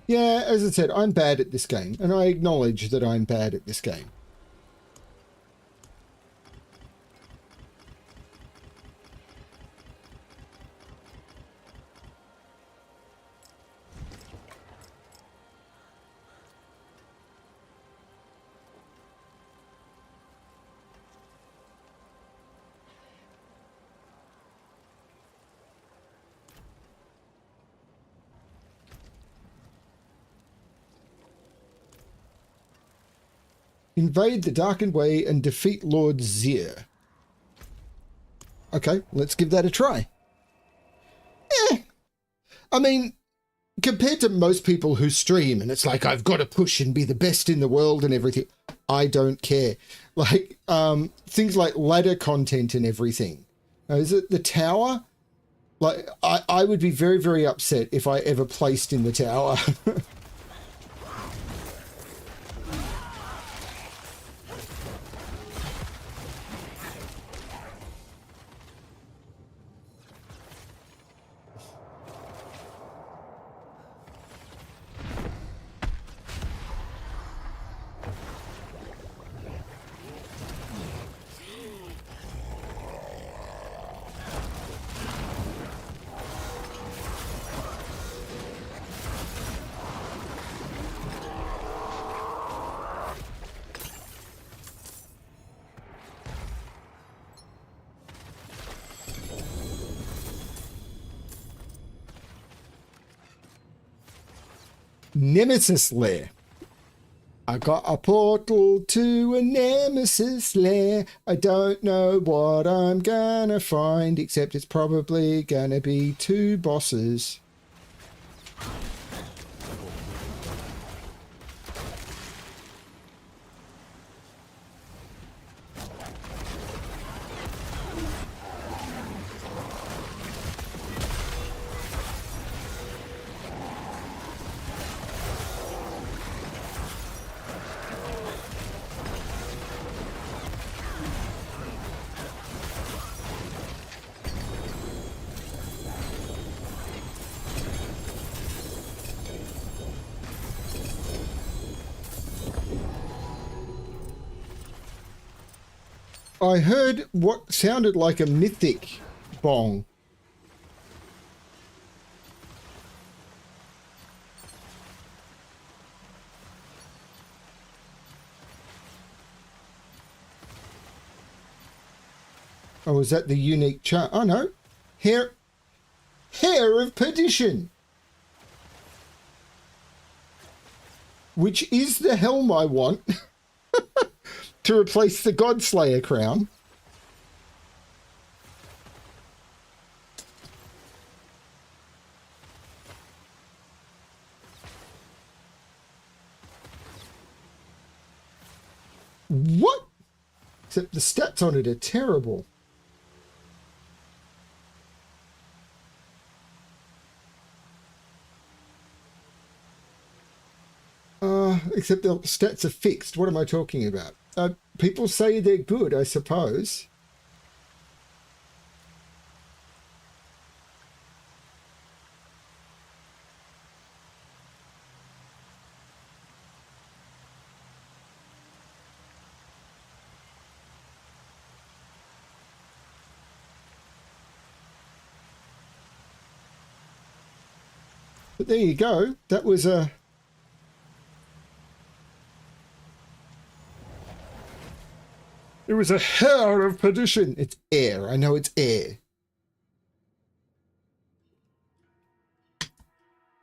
Yeah, as I said, I'm bad at this game, and I acknowledge that I'm bad at this game. Invade the Darkened Way and defeat Lord Zir. Okay, let's give that a try. I mean, compared to most people who stream and it's like, I've got to push and be the best in the world and everything, I don't care. Like, things like ladder content and everything. Is it the tower? Like, I would be very, very upset if I ever placed in the tower. Nemesis lair. I got a portal to a Nemesis lair. I don't know what I'm gonna find, except it's probably gonna be 2 bosses. I heard what sounded like a mythic bong. Oh, is that the unique chart? Oh no. Hair of Perdition. Which is the helm I want. To replace the Godslayer crown. What? Except the stats on it are terrible. Except the stats are fixed. What am I talking about? People say they're good, I suppose. But there you go. That was a... It was a hair of perdition. It's air. I know it's air.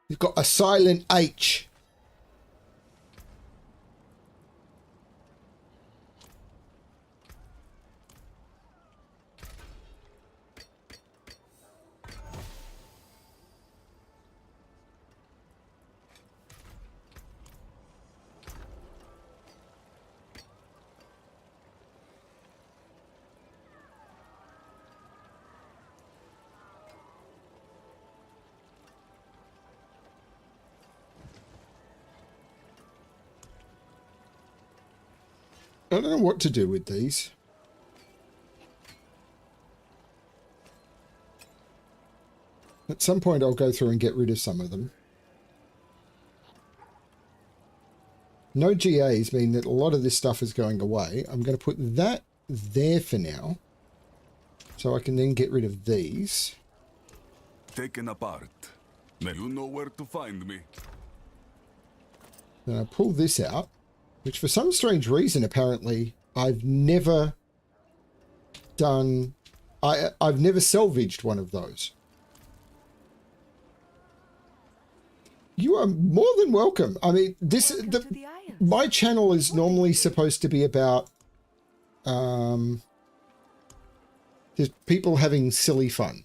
You've got a silent H. I don't know what to do with these. At some point I'll go through and get rid of some of them. No GAs mean that a lot of this stuff is going away. I'm going to put that there for now. So I can then get rid of these. Taken apart. You know where to find me. Then I pull this out. Which for some strange reason, apparently, I've never done... I've never salvaged one of those. You are more than welcome. I mean, my channel is normally supposed to be about just people having silly fun.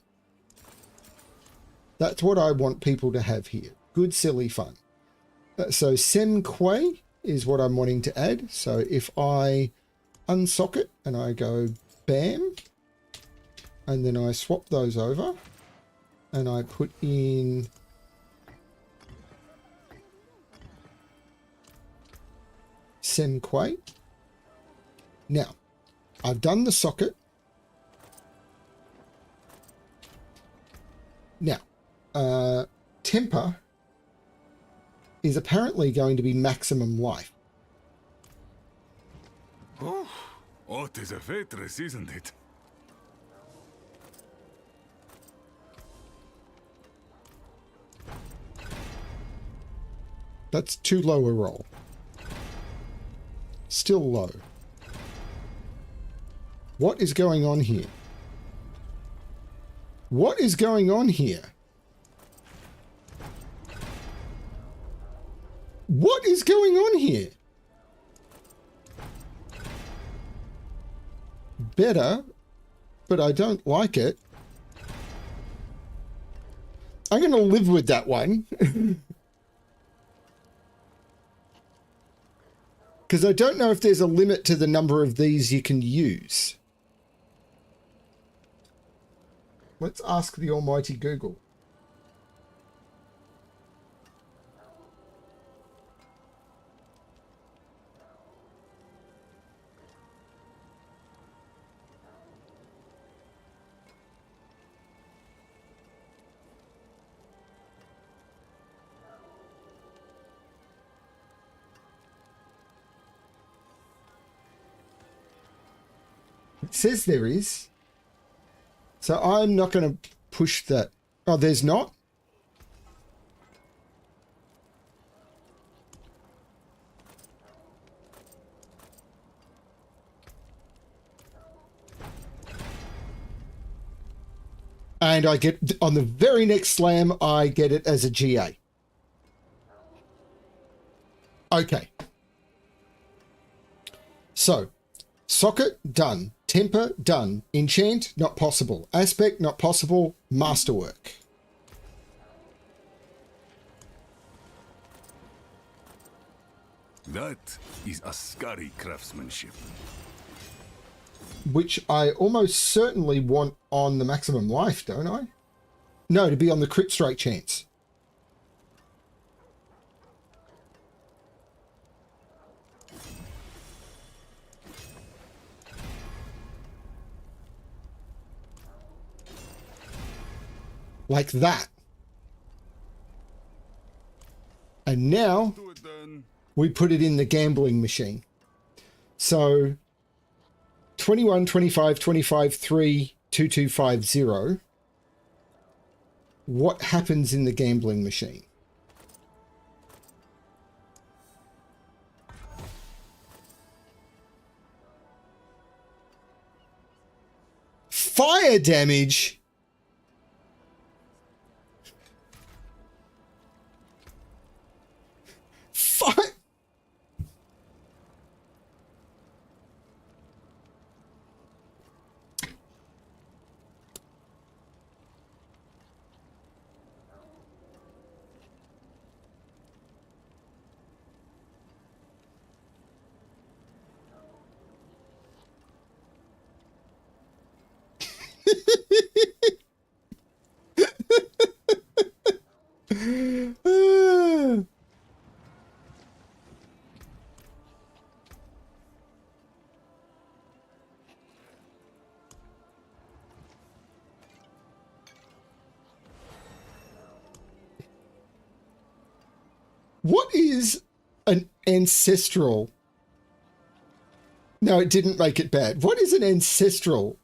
That's what I want people to have here. Good, silly fun. So, Sem Quay is what I'm wanting to add. So if I unsocket and I go bam, and then I swap those over and I put in Sem Quay. Now, I've done the socket. Now, temper is apparently going to be maximum life. Oh, it is a waitress, isn't it? That's too low a roll. Still low. What is going on here? What is going on here? What is going on here? Better, but I don't like it. I'm going to live with that one. Because I don't know if there's a limit to the number of these you can use. Let's ask the almighty Google. It says there is. So I'm not going to push that. Oh, there's not? And I get, on the very next slam, I get it as a GA. Okay. So, socket, done. Temper, done. Enchant, not possible. Aspect, not possible. Masterwork. That is a scary craftsmanship. Which I almost certainly want on the maximum life, don't I? No, to be on the crit strike chance. Like that. And now Do it then. we put it in the gambling machine. So 21, 25, 25, 3, 2250. What happens in the gambling machine? Fire damage. Fire. What is an ancestral? No, it didn't make it bad. What is an ancestral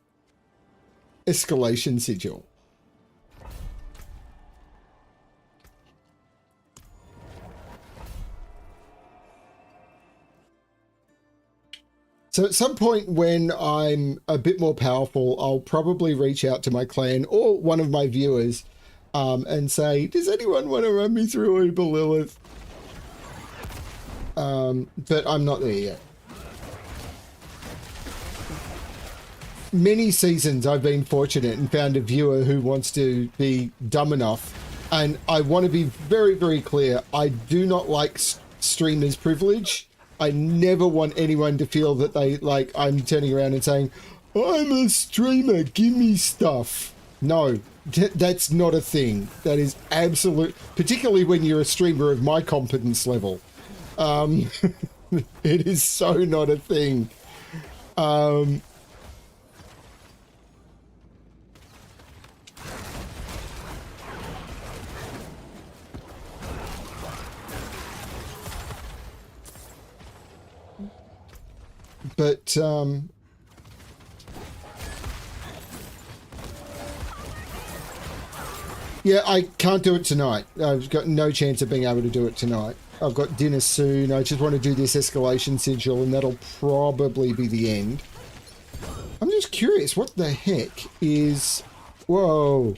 escalation sigil? So at some point when I'm a bit more powerful, I'll probably reach out to my clan or one of my viewers and say, does anyone want to run me through Uber Lilith? But I'm not there yet. Many seasons I've been fortunate and found a viewer who wants to be dumb enough. And I want to be very, very clear. I do not like streamers' privilege. I never want anyone to feel that they, like, I'm turning around and saying, I'm a streamer, give me stuff. No, that's not a thing. That is absolute, particularly when you're a streamer of my competence level. It is so not a thing. But, yeah, I can't do it tonight. I've got no chance of being able to do it tonight. I've got dinner soon. I just want to do this escalation sigil, and that'll probably be the end. I'm just curious, what the heck is... Whoa.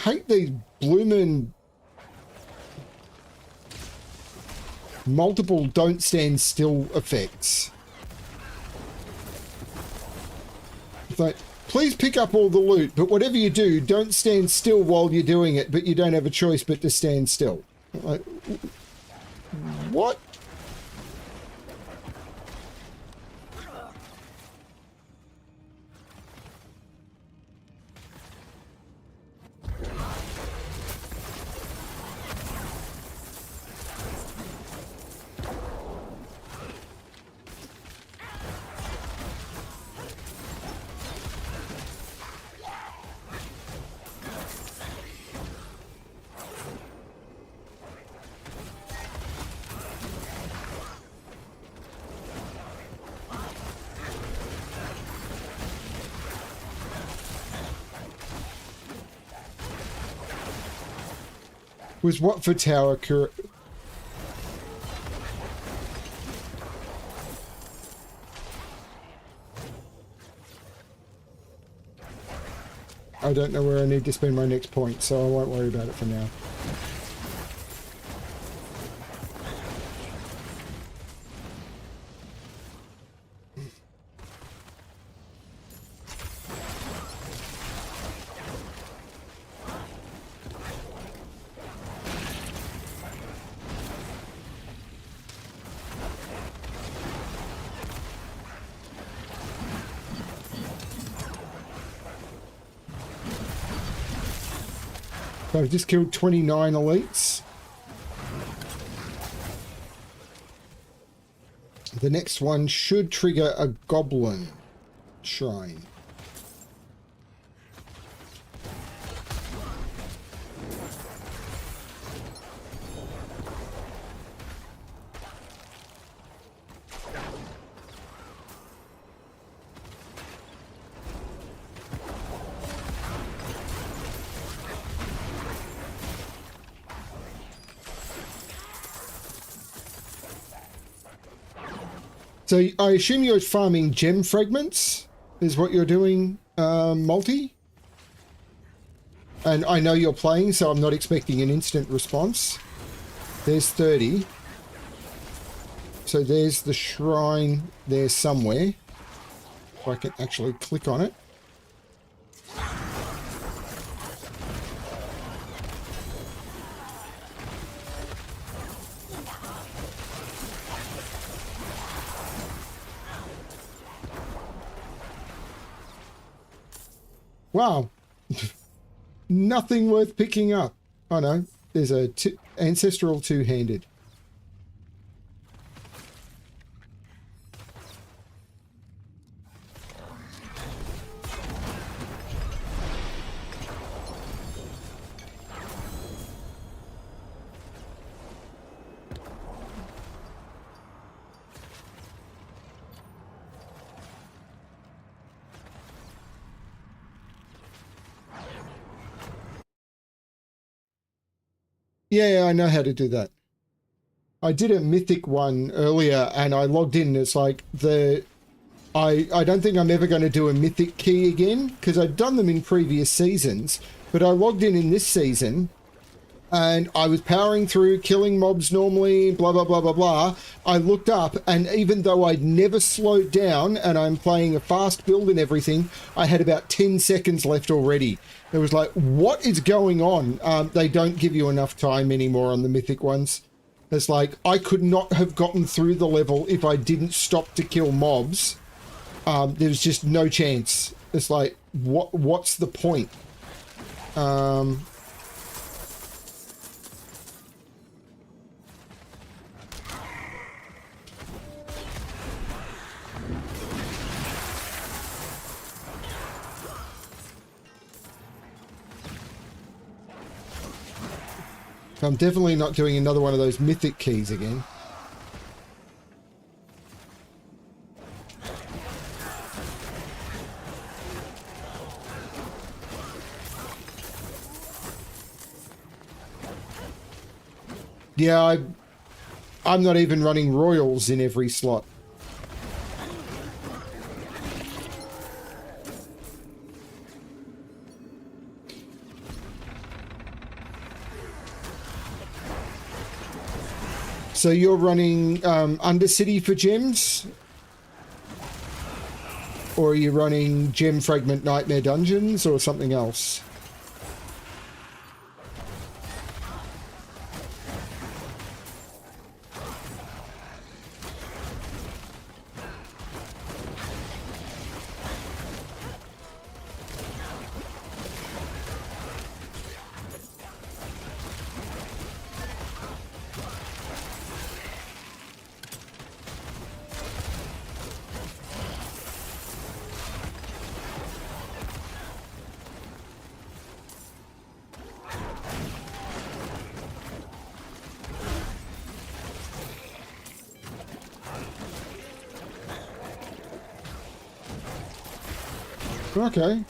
hate these bloomin' multiple don't stand still effects. It's like, please pick up all the loot, but whatever you do, don't stand still while you're doing it, but you don't have a choice but to stand still. Like, what? Was what for tower cur? I don't know where I need to spend my next point, so I won't worry about it for now. So I've just killed 29 elites. The next one should trigger a goblin shrine. So I assume you're farming gem fragments is what you're doing, multi? And I know you're playing, so I'm not expecting an instant response. There's 30. So there's the shrine there somewhere. If I can actually click on it. Wow. Nothing worth picking up. Oh no, there's a ancestral two-handed. Yeah, I know how to do that. I did a mythic one earlier and I logged in and it's like I don't think I'm ever going to do a mythic key again because I'd done them in previous seasons, but I logged in this season and I was powering through, killing mobs normally, blah, blah, blah, blah, blah. I looked up and even though I'd never slowed down and I'm playing a fast build and everything, I had about 10 seconds left already. It was like, what is going on? They don't give you enough time anymore on the mythic ones. It's like, I could not have gotten through the level if I didn't stop to kill mobs. There's just no chance. It's like, what's the point? I'm definitely not doing another one of those mythic keys again. Yeah, I'm not even running royals in every slot. So you're running Undercity for gems? Or are you running Gem Fragment Nightmare Dungeons or something else? Okay.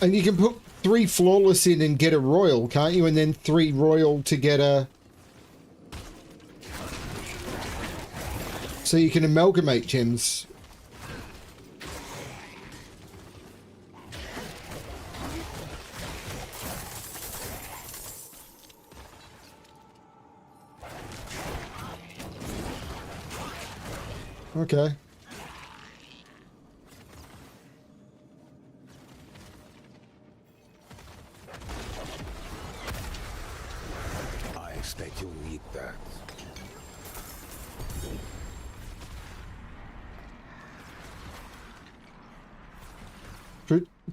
And you can put 3 flawless in and get a royal, can't you? And then 3 royal to get a... So you can amalgamate gems. Okay. I expect you'll need that.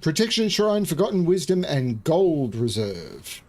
Protection Shrine, Forgotten Wisdom, and Gold Reserve.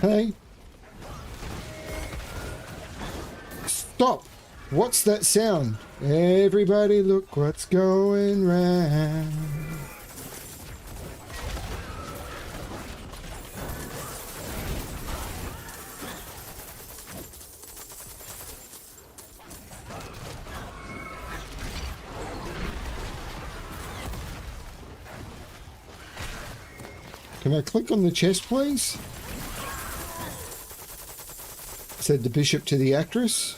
Hey. Stop. What's that sound? Everybody look what's going round. Can I click on the chest, please? Said the bishop to the actress.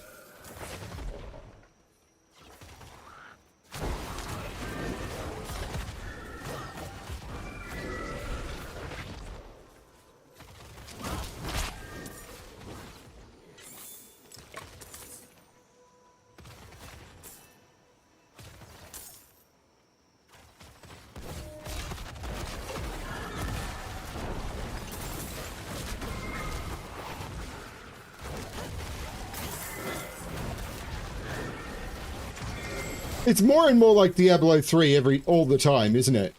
It's more and more like Diablo 3 all the time, isn't it?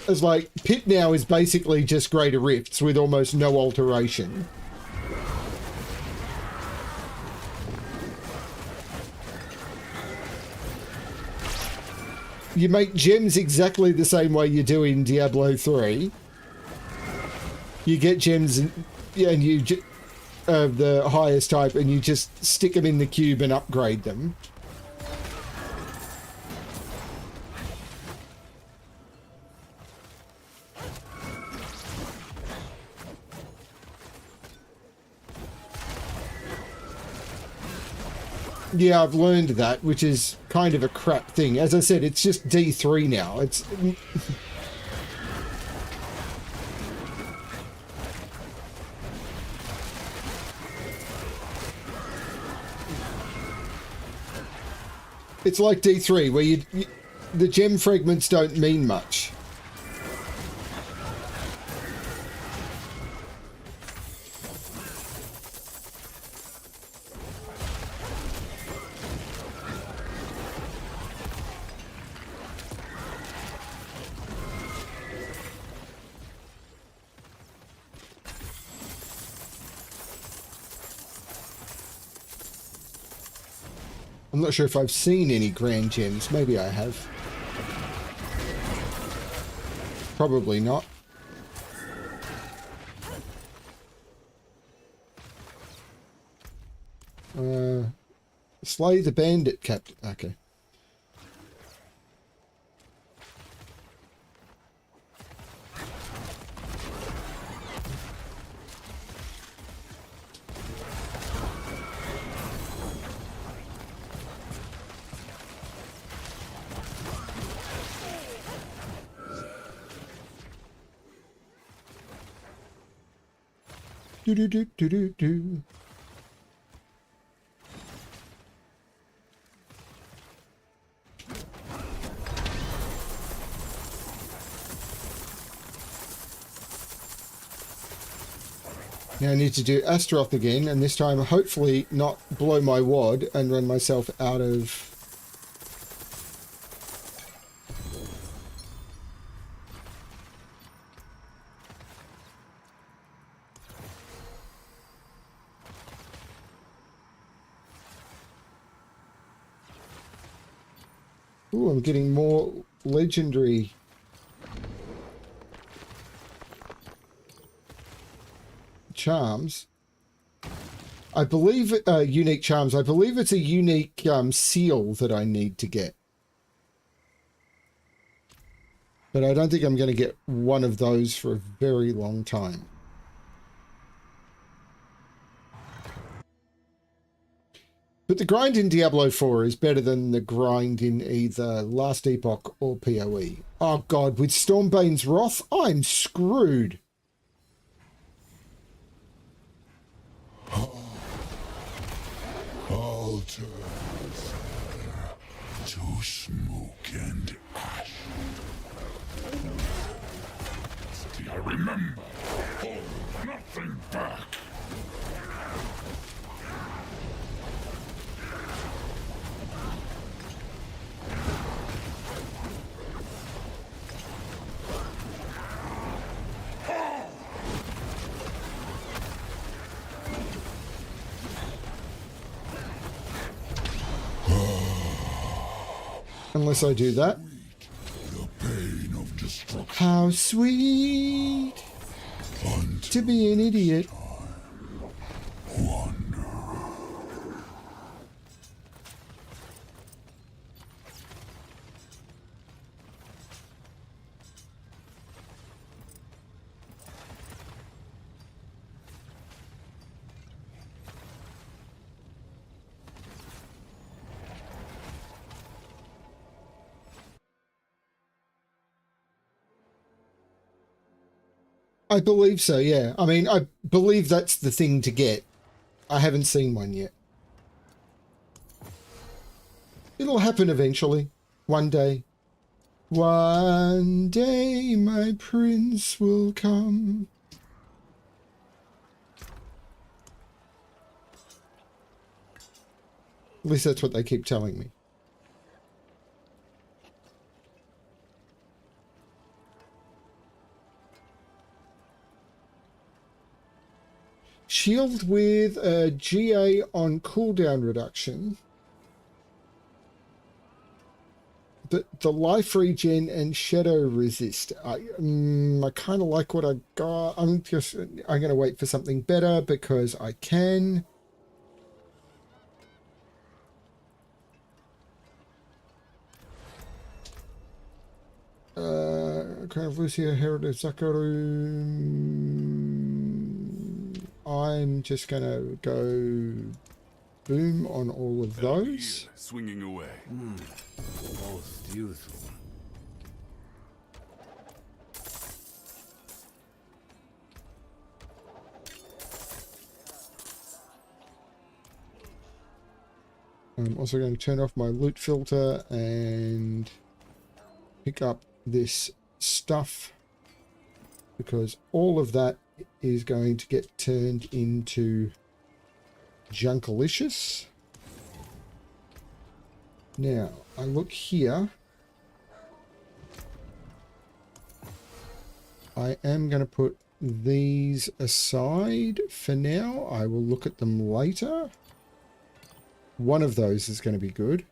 It's like Pit now is basically just Greater Rifts with almost no alteration. You make gems exactly the same way you do in Diablo 3. You get gems and you of the highest type, and you just stick them in the cube and upgrade them. Yeah, I've learned that, which is kind of a crap thing. As I said, it's just D3 now. It's... It's like D3, where the gem fragments don't mean much. I'm not sure if I've seen any grand gems. Maybe I have. Probably not. Slay the bandit captain. Okay. Do do do do do do. Now I need to do Astaroth again, and this time hopefully not blow my wad and run myself out of... Ooh, I'm getting more legendary charms. I believe unique charms. I believe it's a unique seal that I need to get. But I don't think I'm going to get one of those for a very long time. But the grind in Diablo 4 is better than the grind in either Last Epoch or PoE. Oh god, with Stormbane's Wrath, I'm screwed. All turn to smoke and ash. I remember. Hold nothing back. Unless I do that. The pain of destruction. How sweet to be an idiot. Wonder. I believe so, yeah. I mean, I believe that's the thing to get. I haven't seen one yet. It'll happen eventually. One day. One day my prince will come. At least that's what they keep telling me. Shield with a GA on cooldown reduction. The life regen and shadow resist. I kind of like what I got. I'm going to wait for something better because I can. Kind of Lucia, Heritage, Zakaru. I'm just going to go boom on all of those. Swinging away. Most useful. I'm also going to turn off my loot filter and pick up this stuff because all of that is going to get turned into Junkalicious. Now, I look here. I am going to put these aside for now. I will look at them later. One of those is going to be good.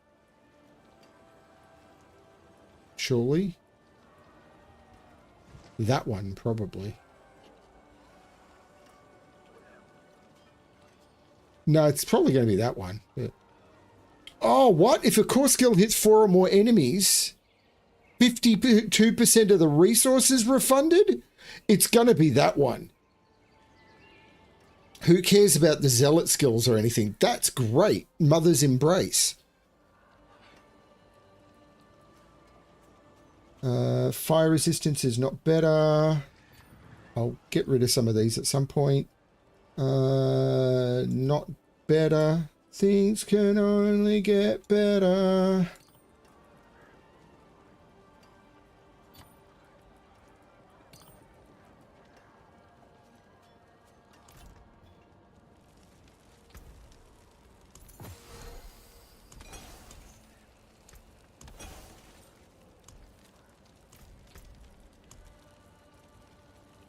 Surely. That one, probably. No, it's probably going to be that one. Yeah. Oh, what? If a core skill hits 4 or more enemies, 52% of the resources refunded? It's going to be that one. Who cares about the zealot skills or anything? That's great. Mother's Embrace. Fire resistance is not better. I'll get rid of some of these at some point. Not better. Things can only get better.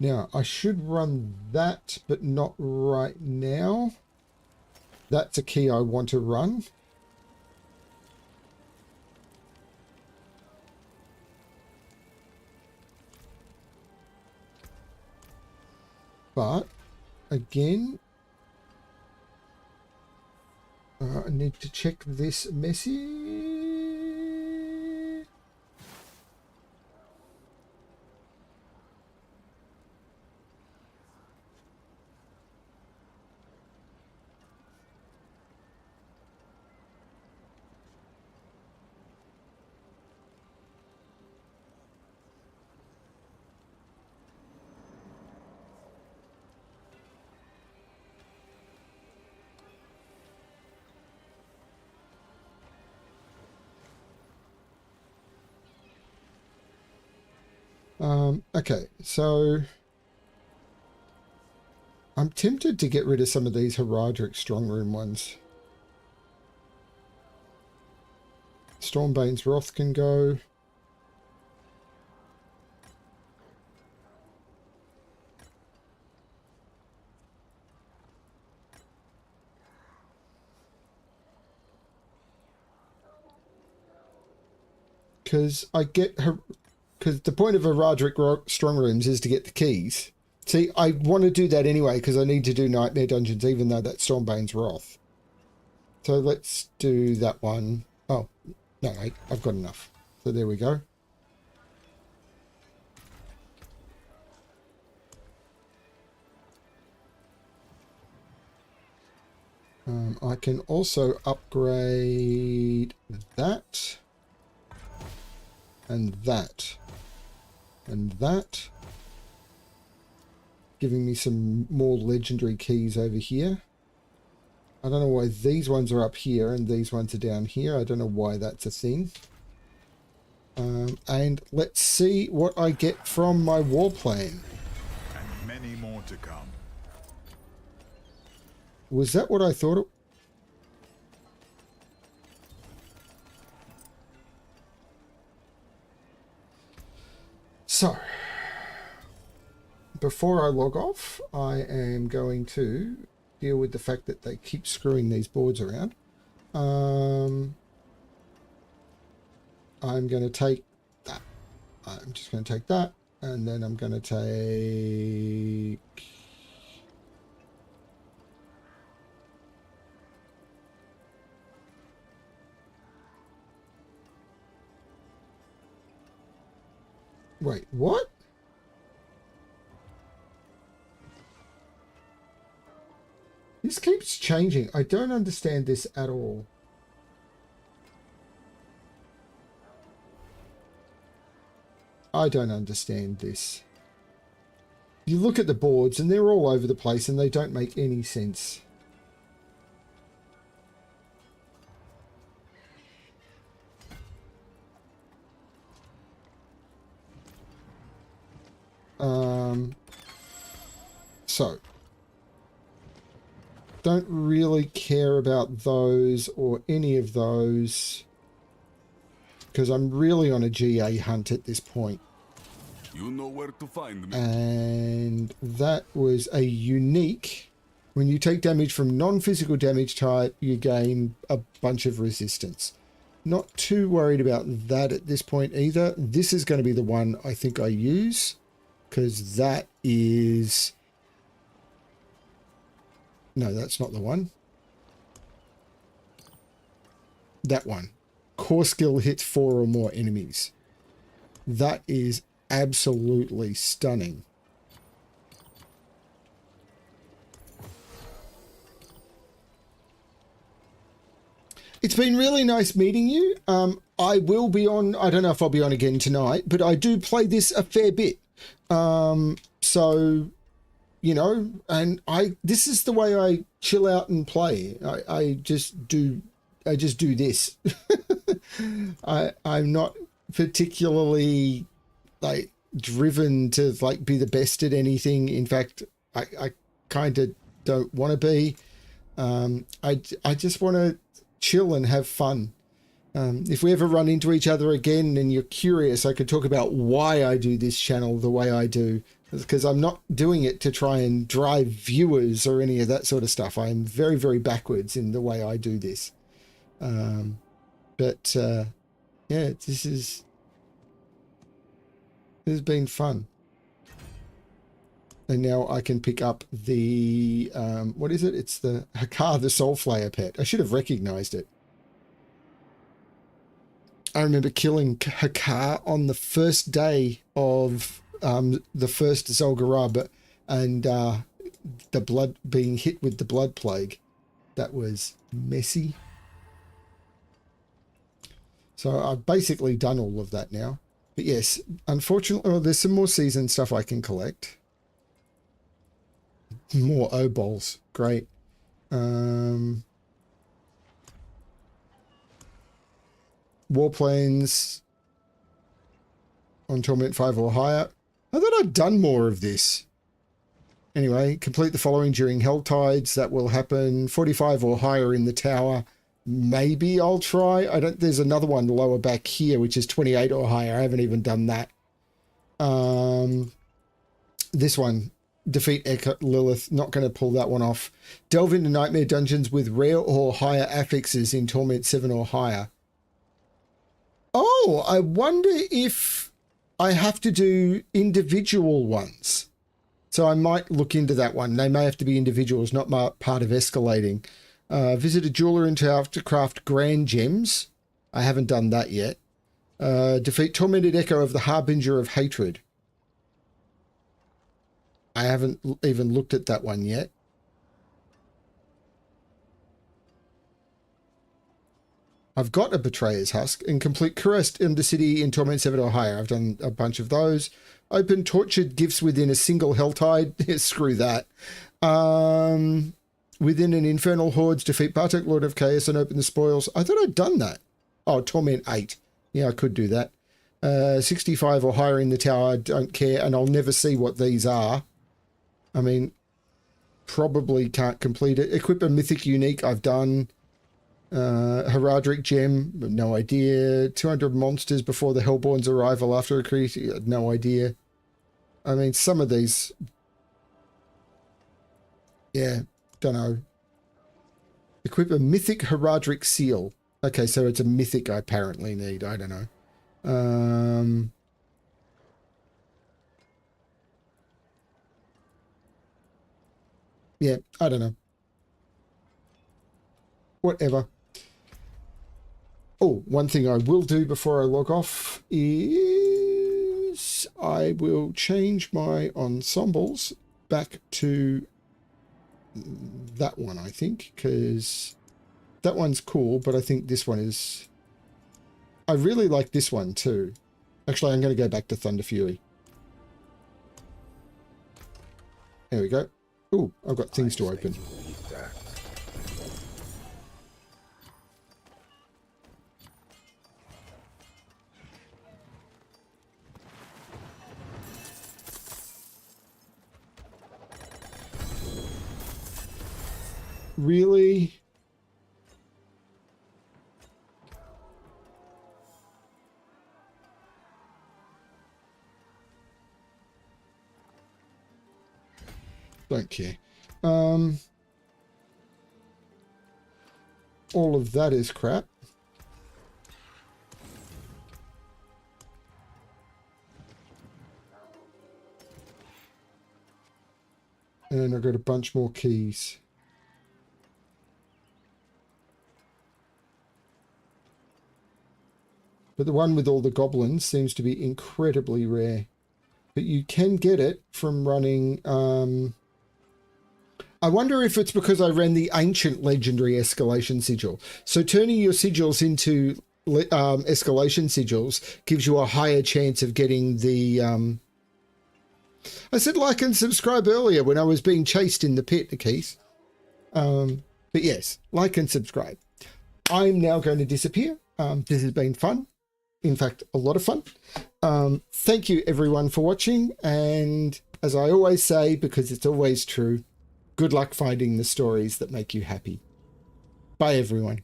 Now, I should run that, but not right now. That's a key I want to run. But, again, I need to check this message. Okay, so I'm tempted to get rid of some of these Heraldric Strong Room ones. Stormbane's Wrath can go. Because I get her. Because the point of a Heraldric Strong Rooms is to get the keys. See, I want to do that anyway because I need to do Nightmare Dungeons, even though that's Stormbane's Wrath. So let's do that one. Oh, no, I've got enough. So there we go. I can also upgrade that. And that. And that. Giving me some more legendary keys over here. I don't know why these ones are up here and these ones are down here. I don't know why that's a thing. And let's see what I get from my war plan. And many more to come. Was that what I thought it? So, before I log off, I am going to deal with the fact that they keep screwing these boards around. I'm going to take that. I'm just going to take that, and then I'm going to take... Wait, what? This keeps changing. I don't understand this at all. I don't understand this. You look at the boards and they're all over the place and they don't make any sense. So, don't really care about those or any of those because I'm really on a GA hunt at this point. You know where to find me. And that was a unique, When you take damage from non-physical damage type, you gain a bunch of resistance. Not too worried about that at this point either. This is going to be the one I think I use, because that is... No, that's not the one. That one. Core skill hits 4 or more enemies. That is absolutely stunning. It's been really nice meeting you. I will be on, I don't know if I'll be on again tonight, but I do play this a fair bit. So, you know, and this is the way I chill out and play. I just do this. I'm not particularly like driven to like be the best at anything. In fact, I kind of don't want to be. I just want to chill and have fun. If we ever run into each other again and you're curious, I could talk about why I do this channel the way I do, because I'm not doing it to try and drive viewers or any of that sort of stuff. I'm very, very backwards in the way I do this. Yeah, this has been fun. And now I can pick up the, what is it? It's the Hakar, the Soul Flayer pet. I should have recognized it. I remember killing Hakar on the first day of the first Zolgarub and the blood being hit with the blood plague. That was messy. So I've basically done all of that now. But yes, unfortunately, there's some more season stuff I can collect. More O-Bowls. Great. Warplanes on Torment 5 or higher. I thought I'd done more of this. Anyway, complete the following during Hell Tides. That will happen. 45 or higher in the tower. Maybe I'll try. There's another one lower back here, which is 28 or higher. I haven't even done that. This one. Defeat Echo Lilith. Not going to pull that one off. Delve into Nightmare Dungeons with rare or higher affixes in Torment 7 or higher. Oh, I wonder if I have to do individual ones. So I might look into that one. They may have to be individuals, not part of escalating. Visit a jeweler and to craft grand gems. I haven't done that yet. Defeat Tormented Echo of the Harbinger of Hatred. I haven't even looked at that one yet. I've got a Betrayer's Husk and complete Cursed in the City in Torment 7 or higher. I've done a bunch of those. Open tortured gifts within a single Helltide. Screw that. Within an Infernal Hordes, defeat Bartek, Lord of Chaos, and open the spoils. I thought I'd done that. Oh, Torment 8. Yeah, I could do that. 65 or higher in the tower. Don't care, and I'll never see what these are. I mean, probably can't complete it. Equip a Mythic Unique. I've done. Heradric Gem, no idea. 200 monsters before the Hellborn's arrival after a creature, no idea. I mean, some of these, yeah, don't know. Equip a Mythic Heradric Seal. Okay, so it's a mythic I apparently need. I don't know. Yeah, I don't know. Whatever. Oh, one thing I will do before I log off is I will change my ensembles back to that one, I think, because that one's cool, but I think this one is... I really like this one too. Actually, I'm going to go back to Thunder Fury. There we go. Oh, I've got things to open. Really? Don't care. all of that is crap. And I've got a bunch more keys. But the one with all the goblins seems to be incredibly rare. But you can get it from running... I wonder if it's because I ran the ancient legendary escalation sigil. So turning your sigils into escalation sigils gives you a higher chance of getting the... I said like and subscribe earlier when I was being chased in the pit, Keith. But yes, like and subscribe. I'm now going to disappear. This has been fun. In fact, a lot of fun. Thank you everyone for watching. And as I always say, because it's always true, good luck finding the stories that make you happy. Bye everyone.